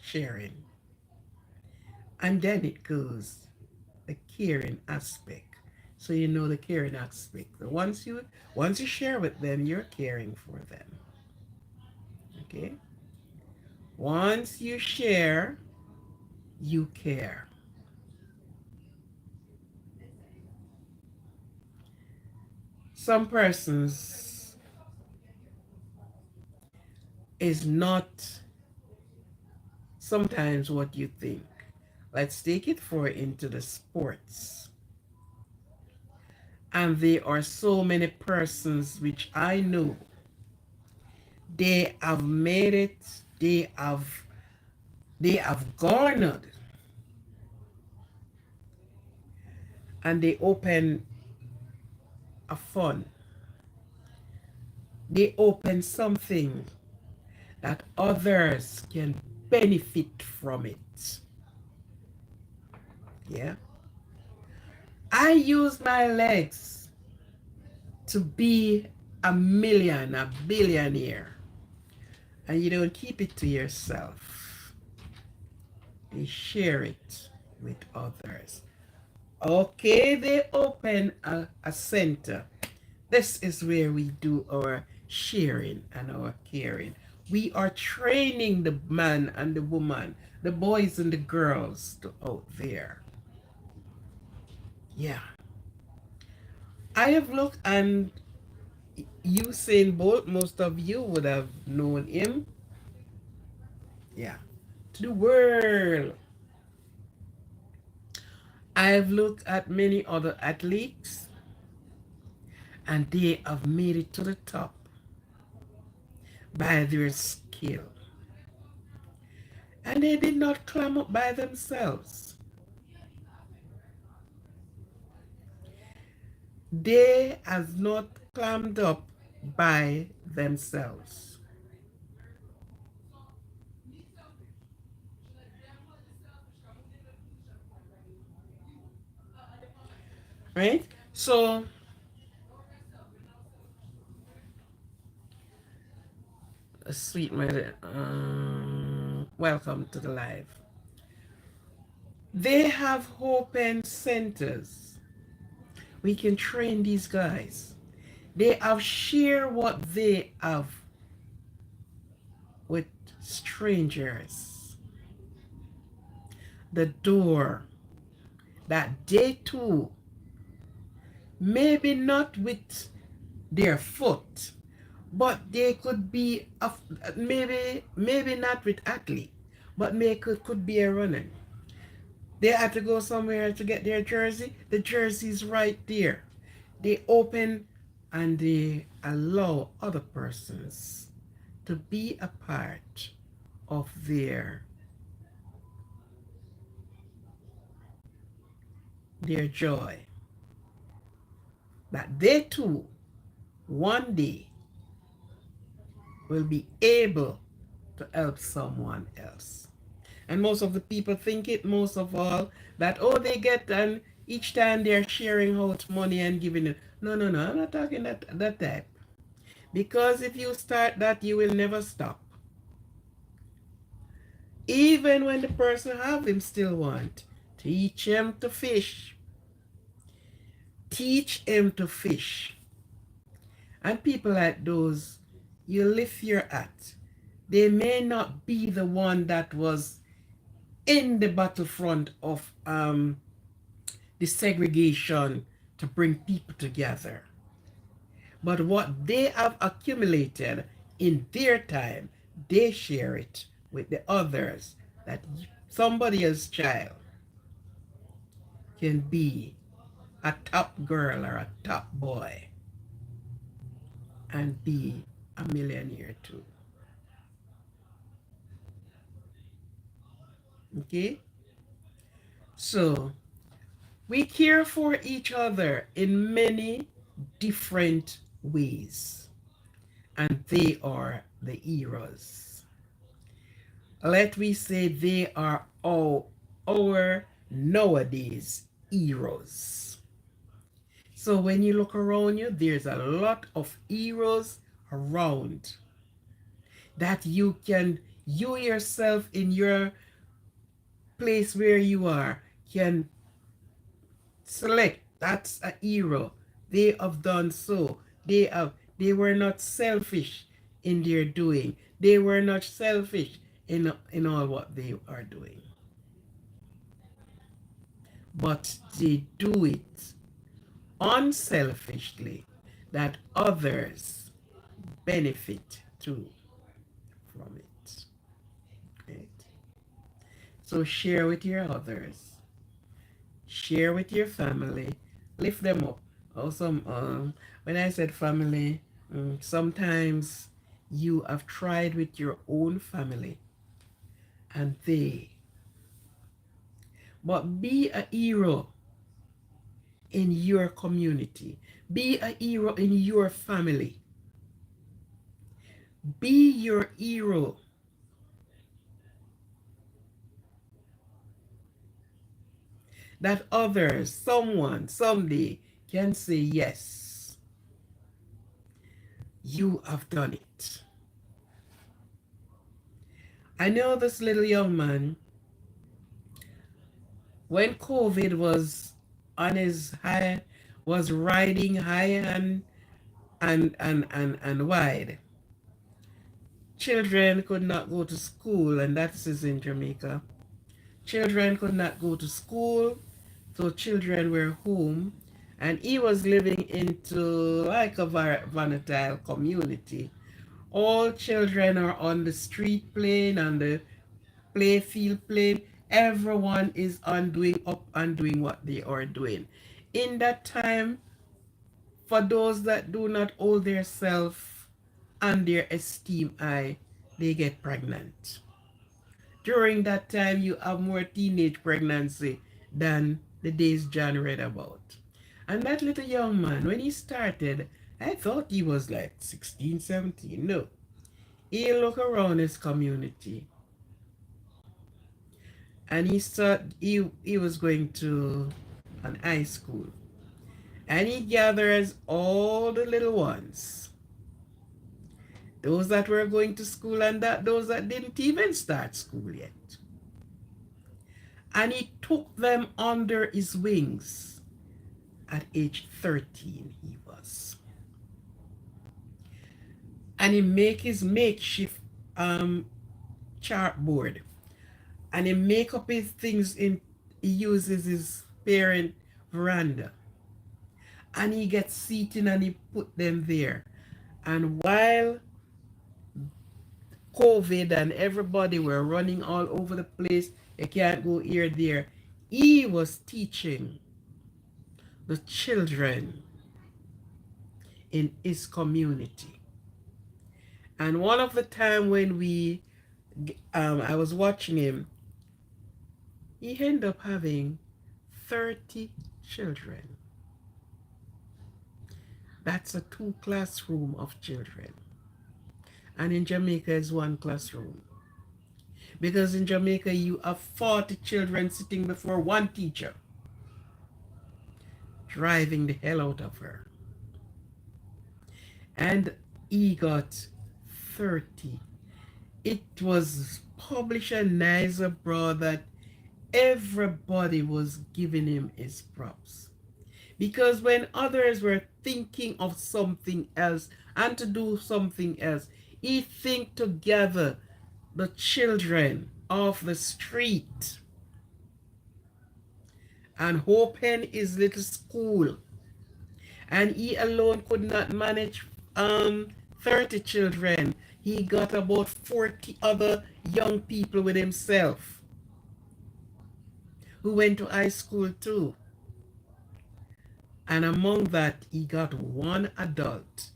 [SPEAKER 1] Sharing. And then it goes the caring aspect. So you know the caring aspect. So once you share with them, you're caring for them. Okay? Once you share, you care. some persons is not sometimes what you think. Let's take it for into the sports. And there are so many persons which I know, they have made it, they have garnered, and they open a fund. They open something that others can benefit from it. Yeah. I use my legs to be a billionaire. And you don't keep it to yourself. You share it with others. Okay, they open a center. This is where we do our sharing and our caring. We are training the man and the woman, the boys and the girls out there. Yeah. I have looked, and Usain Bolt, most of you would have known him. Yeah. To the world. I've looked at many other athletes, and they have made it to the top by their skill. And they did not climb up by themselves. They have not climbed up by themselves. Right? So, sweet mother, welcome to the live. They have open centers. We can train these guys. They have shared what they have with strangers. The door that they too, maybe not with their foot, but they could be maybe not with athlete, but maybe could be a runner. They had to go somewhere to get their jersey. The jersey's right there. They open and they allow other persons to be a part of their joy. That they too, one day, will be able to help someone else. And most of the people think it most of all that, oh, they get, and each time they're sharing out money and giving it. No, no, no, I'm not talking that type. Because if you start that, you will never stop. Even when the person have him still want, teach him to fish. Teach him to fish. And people like those, you lift your hat. They may not be the one that was in the battlefront of the segregation to bring people together. But what they have accumulated in their time, they share it with the others, that somebody else's child can be a top girl or a top boy and be a millionaire too. Okay? So, we care for each other in many different ways, and they are the heroes. Let me say they are all our nowadays heroes. So when you look around you, there's a lot of heroes around that you yourself in your place where you are, can select. That's a hero. They have done so. They were not selfish in their doing. They were not selfish in all what they are doing. But they do it unselfishly. that others benefit too from it. Right? So share with your others, share with your family, lift them up. Also, when I said family, sometimes you have tried with your own family and but be a hero in your community, be a hero in your family, be your hero. That others, someone, someday can say, yes, you have done it. I know this little young man, when COVID was on his high, was riding high and wide. Children could not go to school, and that's is in Jamaica. Children could not go to school, so children were home, and he was living into like a volatile community. All children are on the street playing, on the playfield playing. Everyone is on doing up and doing what they are doing. In that time, for those that do not hold their self and their esteem high, they get pregnant. During that time, you have more teenage pregnancy than the days John read about. And that little young man, when he started, I thought he was like 16, 17. No. He looked around his community and he thought he was going to an high school. And he gathers all the little ones, those that were going to school and those that didn't even start school yet. And he took them under his wings. At age 13 he was. And he make his makeshift chartboard. And he make up his things he uses his parent veranda. And he gets seated and he put them there. And while COVID and everybody were running all over the place, you can't go here, there, he was teaching the children in his community. And one of the time when I was watching him, he ended up having 30 children. That's a 2 classroom of children. And in Jamaica is 1 classroom. Because in Jamaica you have 40 children sitting before 1 teacher, driving the hell out of her. And he got 30. It was published and nice abroad that everybody was giving him his props. Because when others were thinking of something else and to do something else, he think to gather the children off the street and open his little school. And he alone could not manage 30 children. He got about 40 other young people with himself who went to high school too. And among that, he got 1 adult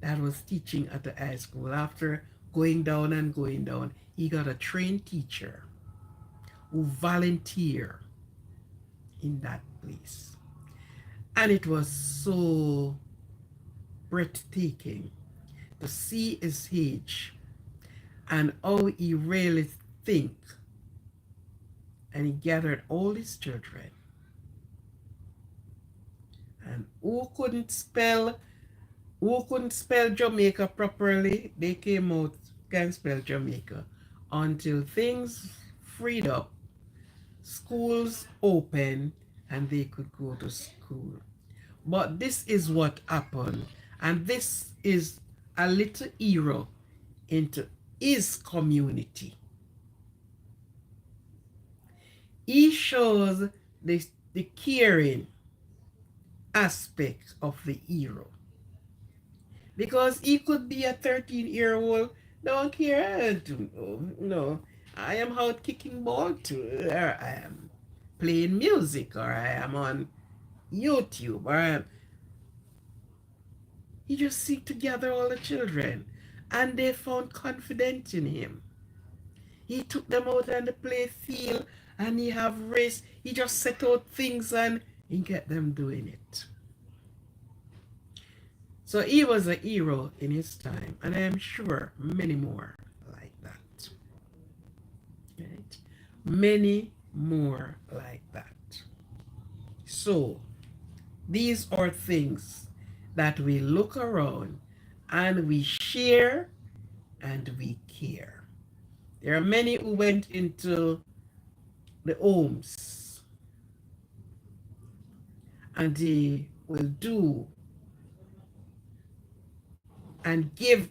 [SPEAKER 1] that was teaching at the high school. After going down and going down, he got a trained teacher who volunteered in that place. And it was so breathtaking to see his age and how he really think. And he gathered all his children. And who couldn't spell Jamaica properly, they came out, can spell Jamaica. Until things freed up, schools opened, and they could go to school. But this is what happened. And this is a little hero into his community. He shows the caring aspect of the hero. because he could be a 13-year-old, don't care. I don't know. No, I am out kicking ball too, or I am playing music, or I am on YouTube, or he just seek to gather all the children, and they found confidence in him. He took them out on the play field, and he have race. He just set out things and he get them doing it. So he was a hero in his time, and I am sure many more like that. Right? Many more like that. So these are things that we look around and we share and we care. There are many who went into the homes and they will do and give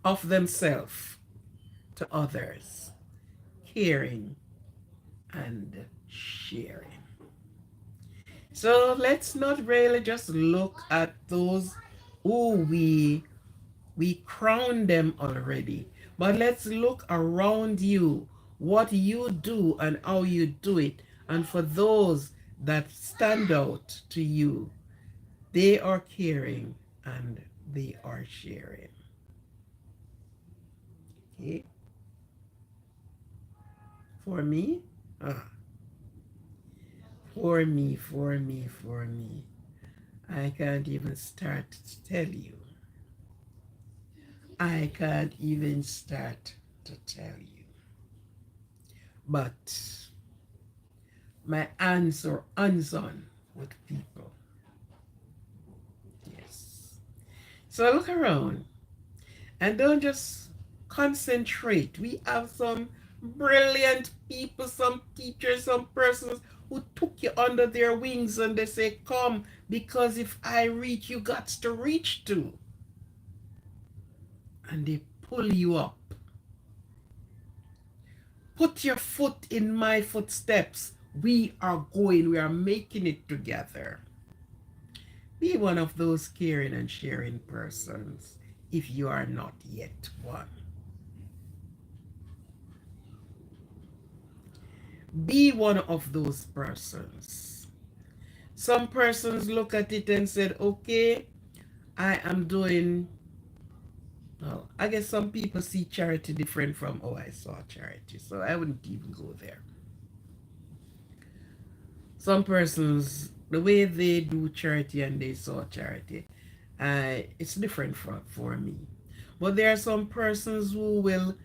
[SPEAKER 1] of themselves to others, caring and sharing. So let's not really just look at those who we crown them already, but let's look around you, what you do and how you do it. And for those that stand out to you, they are caring and they are sharing. Okay? For me, for me, I can't even start to tell you. I can't even start to tell you. But my hands are hands-on with people. Yes. So look around and don't just concentrate. We have some brilliant people, some teachers, some persons who took you under their wings and they say, come, because if I reach, you got to reach too. And they pull you up. Put your foot in my footsteps. We are making it together. Be one of those caring and sharing persons if you are not yet one. Be one of those persons. Some persons look at it and said, okay, I am doing, well, I guess some people see charity different from how I saw charity, so I wouldn't even go there. Some persons, the way they do charity and they saw charity, it's different for me. But there are some persons who will,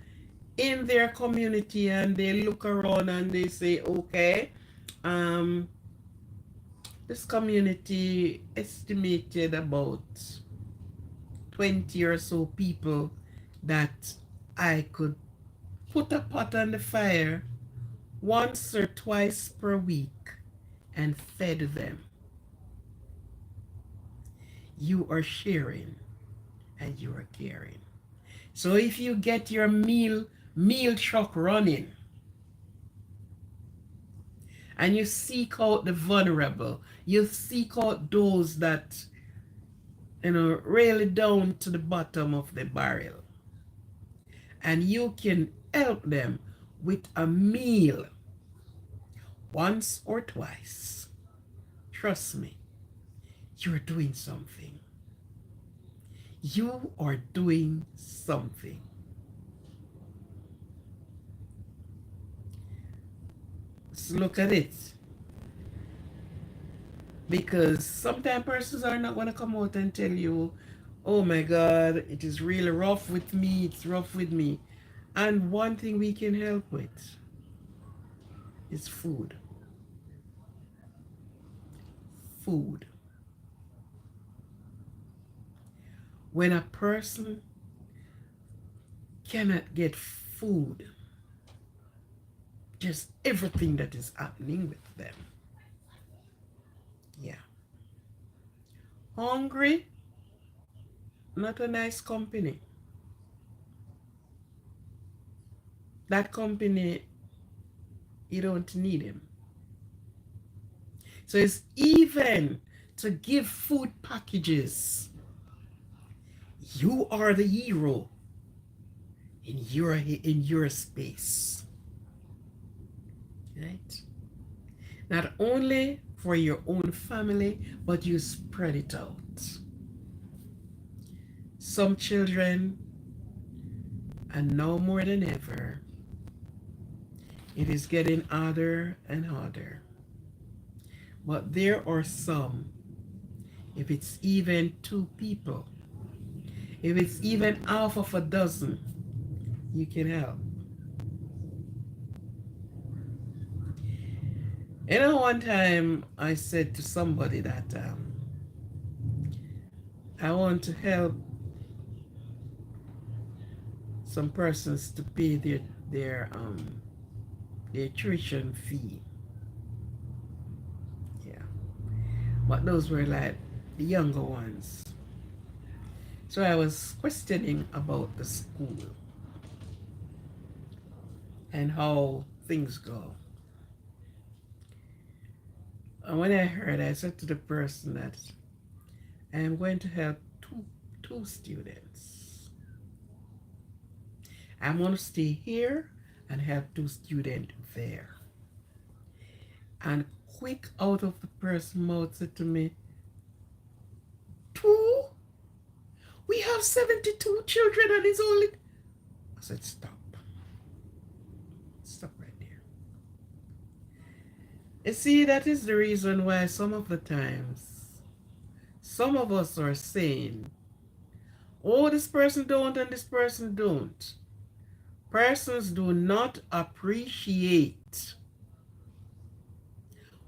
[SPEAKER 1] in their community, and they look around and they say, okay, this community estimated about 20 or so people that I could put a pot on the fire once or twice per week and fed them. You are sharing and you are caring. So if you get your meal truck running and you seek out the vulnerable, you seek out those that, really down to the bottom of the barrel, and you can help them with a meal once or twice, trust me, you're doing something. You are doing something. Let's look at it. Because sometimes persons are not going to come out and tell you, oh my God, it is really rough with me, it's rough with me. And one thing we can help with is food. Food. When a person cannot get food, just everything that is happening with them. Yeah. Hungry, not a nice company. That company, you don't need him. So it's even to give food packages. You are the hero in your space. Right? Not only for your own family, but you spread it out. Some children, and now more than ever, it is getting harder and harder. But there are some, if it's even 2 people, if it's even half of a dozen, you can help. One time I said to somebody that I want to help some persons to pay their tuition fee. Yeah, but those were like the younger ones. So I was questioning about the school and how things go. And when I heard, I said to the person that I am going to help two students. I'm going to stay here and help 2 students there. And quick out of the person's mouth said to me, 2? We have 72 children and it's only... I said, stop. Stop right there. You see, that is the reason why some of the times, some of us are saying, oh, this person don't and this person don't. Persons do not appreciate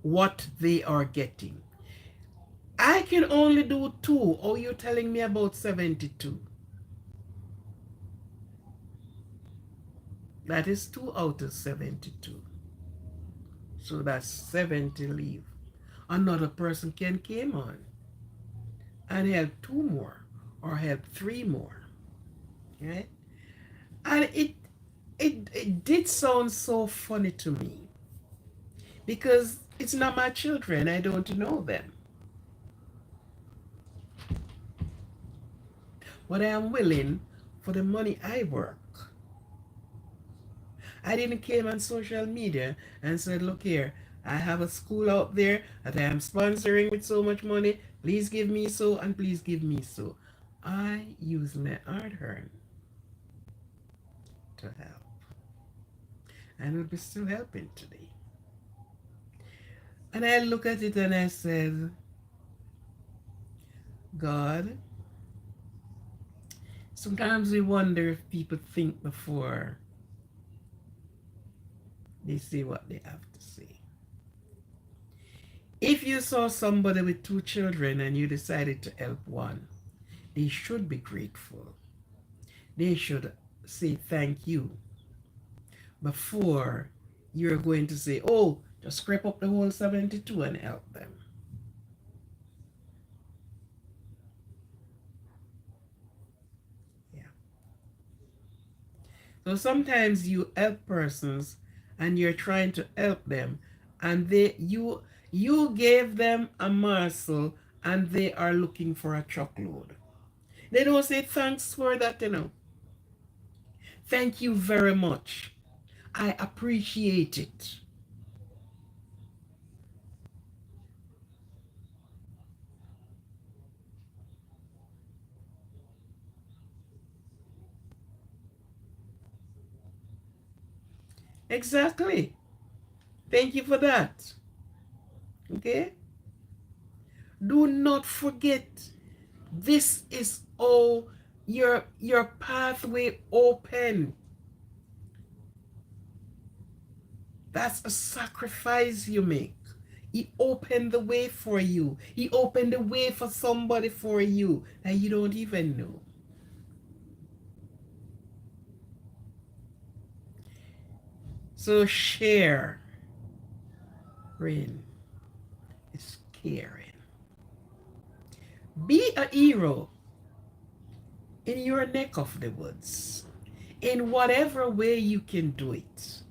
[SPEAKER 1] what they are getting. I can only do 2. Oh, you're telling me about 72. That is 2 out of 72. So that's 70 leave. Another person can come on and help 2 more or help 3 more. Right? And it did sound so funny to me because it's not my children. I don't know them. But I am willing for the money I work. I didn't came on social media and said, look here, I have a school out there that I am sponsoring with so much money. Please give me so and please give me so. I use my hard-earned to help. And will be still helping today. And I look at it and I said, God, sometimes we wonder if people think before they say what they have to say. If you saw somebody with 2 children and you decided to help one, they should be grateful. They should say thank you before you're going to say, oh, just scrape up the whole 72 and help them. Yeah. So sometimes you help persons and you're trying to help them and you gave them a morsel and they are looking for a truckload. They don't say thanks for that, Thank you very much. I appreciate it. Exactly. Thank you for that. Okay? Do not forget, this is all your pathway open. That's a sacrifice you make. He opened the way for you. He opened the way for somebody for you that you don't even know. So share. Rain is caring. Be a hero in your neck of the woods. In whatever way you can do it.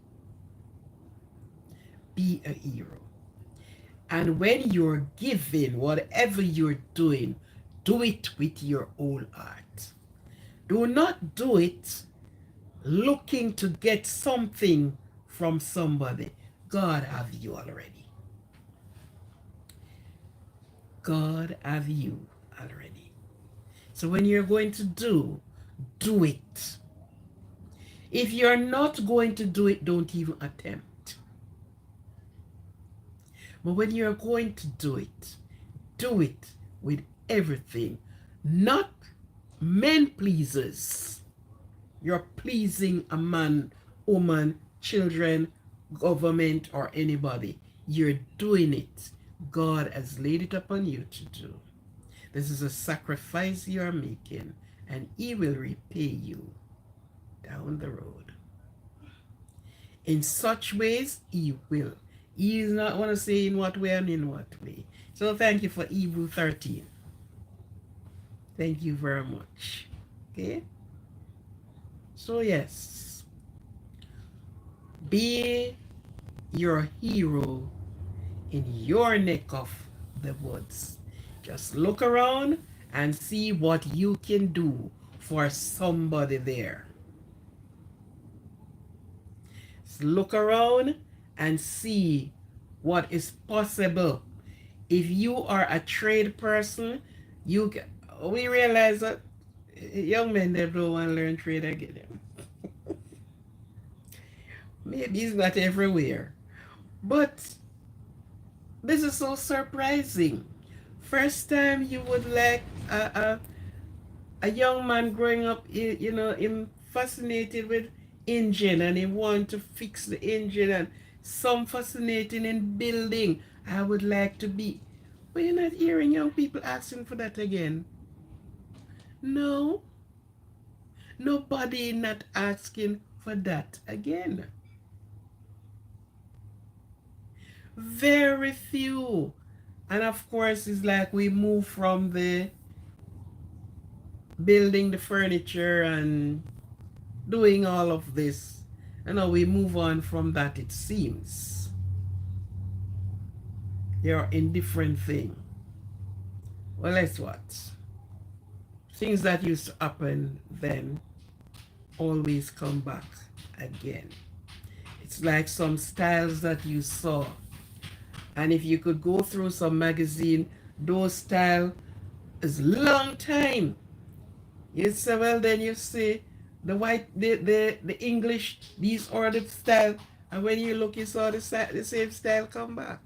[SPEAKER 1] Be a hero. And when you're giving, whatever you're doing, do it with your whole heart. Do not do it looking to get something from somebody. God have you already. God have you already. So when you're going to do it. If you're not going to do it, don't even attempt. But when you're going to do it with everything. Not men pleasers. You're pleasing a man, woman, children, government, or anybody. You're doing it. God has laid it upon you to do. This is a sacrifice you are making, and He will repay you down the road. In such ways, He will. He is not want to say in what way and in what way. So thank you for Hebrew 13. Thank you very much. Okay? So yes, be your hero in your neck of the woods. Just look around and see what you can do for somebody there. Just look around and see what is possible. If you are a trade person, we realize that young men, they don't want to learn trade again. Maybe it's not everywhere. But this is so surprising. First time you would like a young man growing up, him fascinated with engine and he want to fix the engine, and some fascinating in building. I would like to be. But you're not hearing young people asking for that again. No. Nobody not asking for that again. Very few. And of course, it's like we move from the building the furniture and doing all of this. And now we move on from that, it seems. They are indifferent thing. Well, guess what? Things that used to happen then always come back again. It's like some styles that you saw. And if you could go through some magazine, those style is long time. You say, well, then you see the white, the English, these are the style. And when you look, you saw the same style come back.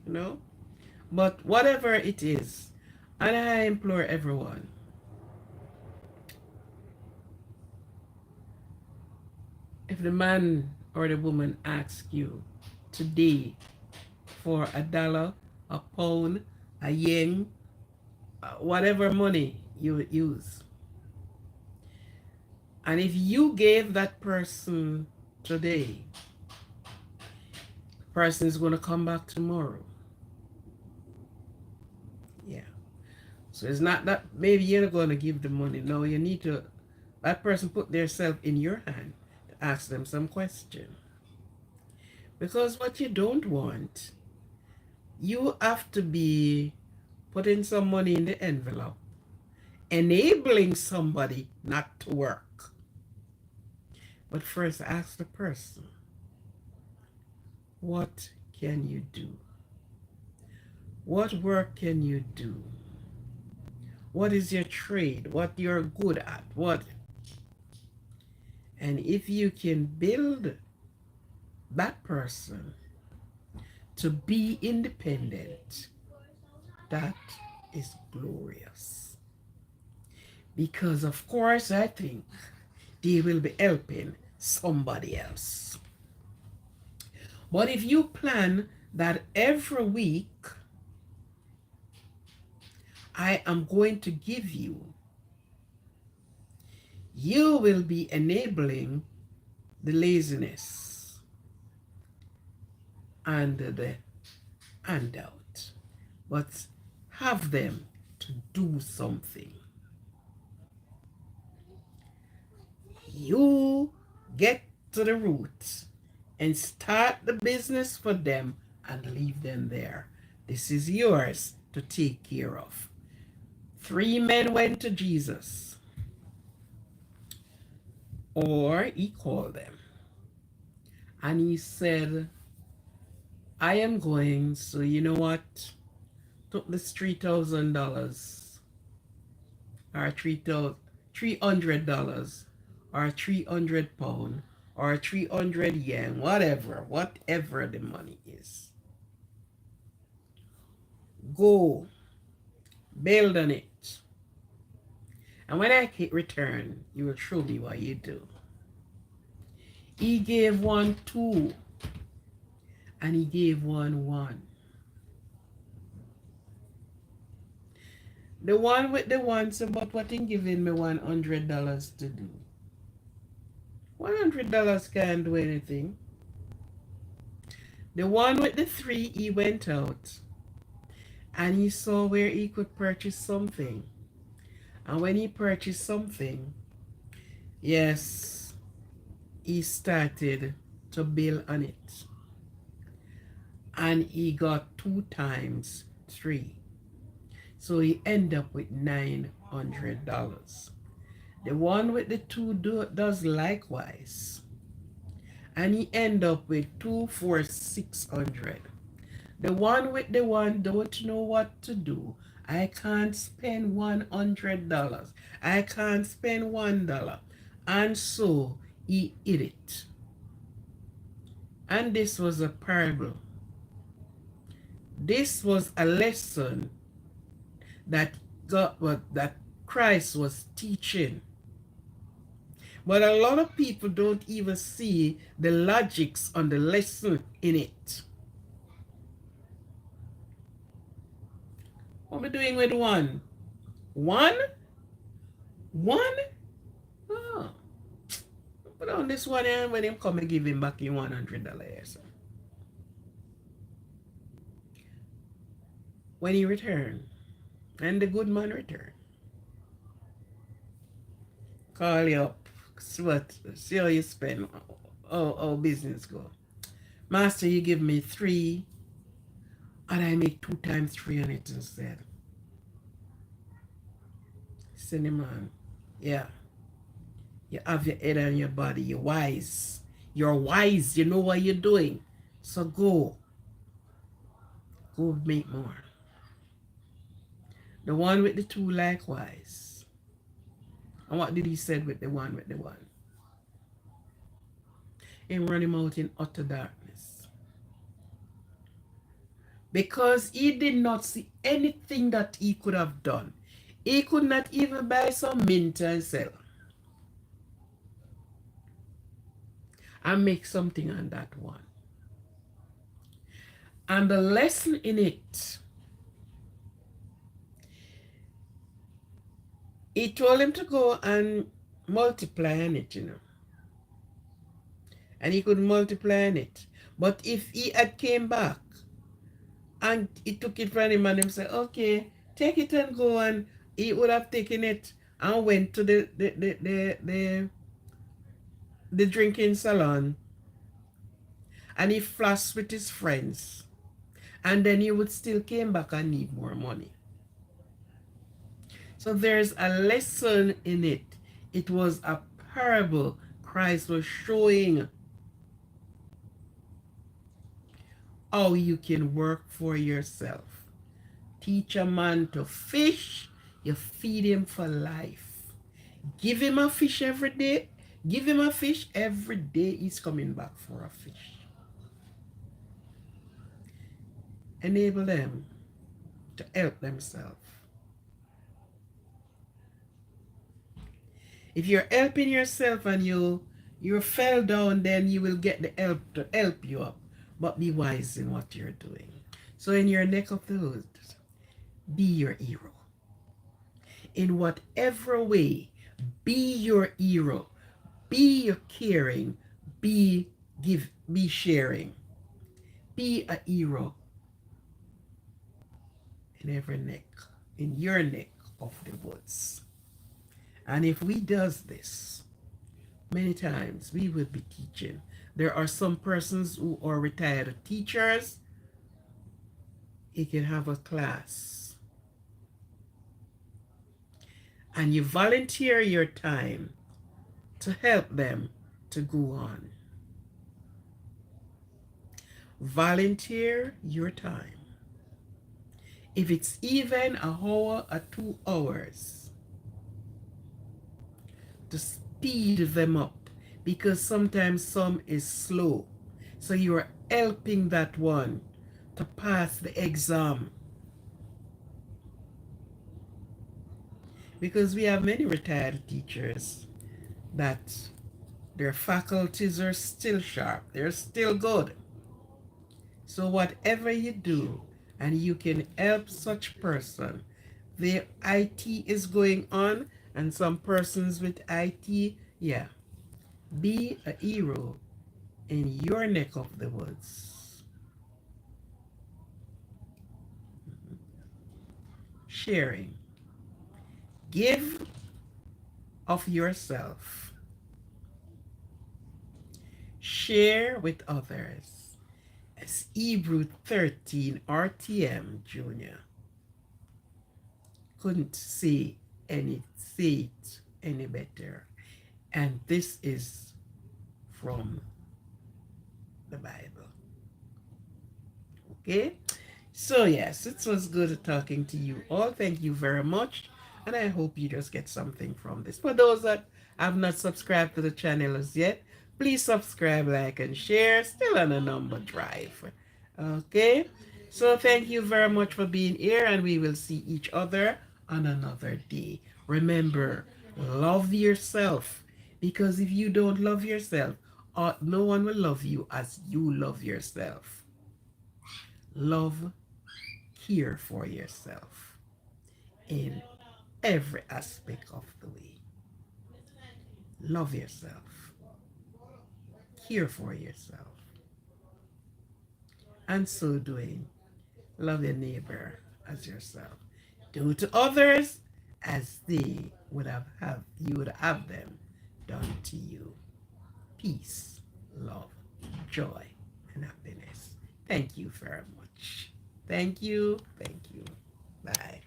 [SPEAKER 1] You know? But whatever it is, and I implore everyone, if the man or the woman asks you today for $1, a pound, a yen, whatever money you would use, and if you gave that person today, the person is going to come back tomorrow. Yeah. So it's not that maybe you're not going to give the money. No, you need to, that person put themselves in your hand to ask them some question. Because what you don't want, you have to be putting some money in the envelope, enabling somebody not to work. But first ask the person, what can you do? What work can you do? What is your trade? What you're good at? What? And if you can build that person to be independent, that is glorious. Because of course, I think they will be helping somebody else. But if you plan that every week, I am going to give you, you will be enabling the laziness and the handout, but have them to do something. You get to the roots and start the business for them and leave them there. This is yours to take care of. 3 men went to Jesus, or he called them, and he said, I am going, so you know what? Took this $3,000 or $300 or 300 pound or 300 yen, whatever the money is. Go, build on it. And when I return, you will show me what you do. He gave one 2, and he gave one 1. The one with the 1 said, but what in giving me $100 to do? $100 can't do anything. The one with the 3, he went out and he saw where he could purchase something. And when he purchased something, yes, he started to build on it. And he got 2 times 3. So he ended up with $900. The one with the 2 does likewise. And he ended up with 2 for $600. The one with the 1 don't know what to do. I can't spend $100. I can't spend $1. And so he hid it. And this was a parable. This was a lesson that Christ was teaching. But a lot of people don't even see the logics on the lesson in it. What am I doing with 1? 1? 1? Oh. Put on this one and when him come and give him back in $100. So. When he returned, and the good man returned, call you up, see how you spend, how business go. Master, you give me 3, and I make 2 times 3 on it instead. Send him on. Yeah. You have your head on your body. You're wise. You're wise. You know what you're doing. So go. Go make more. The one with the 2 likewise. And what did he say with the one with the 1? He run him out in utter darkness. Because he did not see anything that he could have done. He could not even buy some mint and sell. And make something on that 1. And the lesson in it, he told him to go and multiply on it, And he could multiply on it. But if he had came back and he took it from him and him said, okay, take it and go, and he would have taken it and went to the drinking salon and he flashed with his friends, and then he would still came back and need more money. So there's a lesson in it. It was a parable Christ was showing how you can work for yourself. Teach a man to fish, you feed him for life. Give him a fish every day. Give him a fish every day, he's coming back for a fish. Enable them to help themselves. If you're helping yourself and you fell down, then you will get the help to help you up. But be wise in what you're doing. So in your neck of the woods, be your hero. In whatever way, be your hero. Be caring. Be sharing. Be a hero in every neck, in your neck of the woods. And if we does this, many times we will be teaching. There are some persons who are retired teachers. you can have a class and you volunteer your time to help them to go on. Volunteer your time. If it's even an hour or 2 hours, to speed them up, because sometimes some is slow. So you're helping that one to pass the exam. Because we have many retired teachers that their faculties are still sharp, they're still good. So whatever you do, and you can help such person, the IT is going on, and some persons with IT, yeah, be a hero in your neck of the woods. Sharing. Give of yourself. Share with others. As Hebrew 13 RTM Jr. couldn't say it any better. And this is from the Bible. Okay? So yes, it was good talking to you all. Thank you very much. And I hope you just get something from this. For those that have not subscribed to the channel as yet, please subscribe, like, and share. Still on a number drive. Okay? So thank you very much for being here, and we will see each other on another day. Remember, love yourself. Because if you don't love yourself, no one will love you as you love yourself. Love, care for yourself in every aspect of the way. Love yourself, care for yourself, and so doing, love your neighbor as yourself. Do to others as they you would have them done to you. Peace, love, joy, and happiness. Thank you very much. Thank you. Thank you. Bye.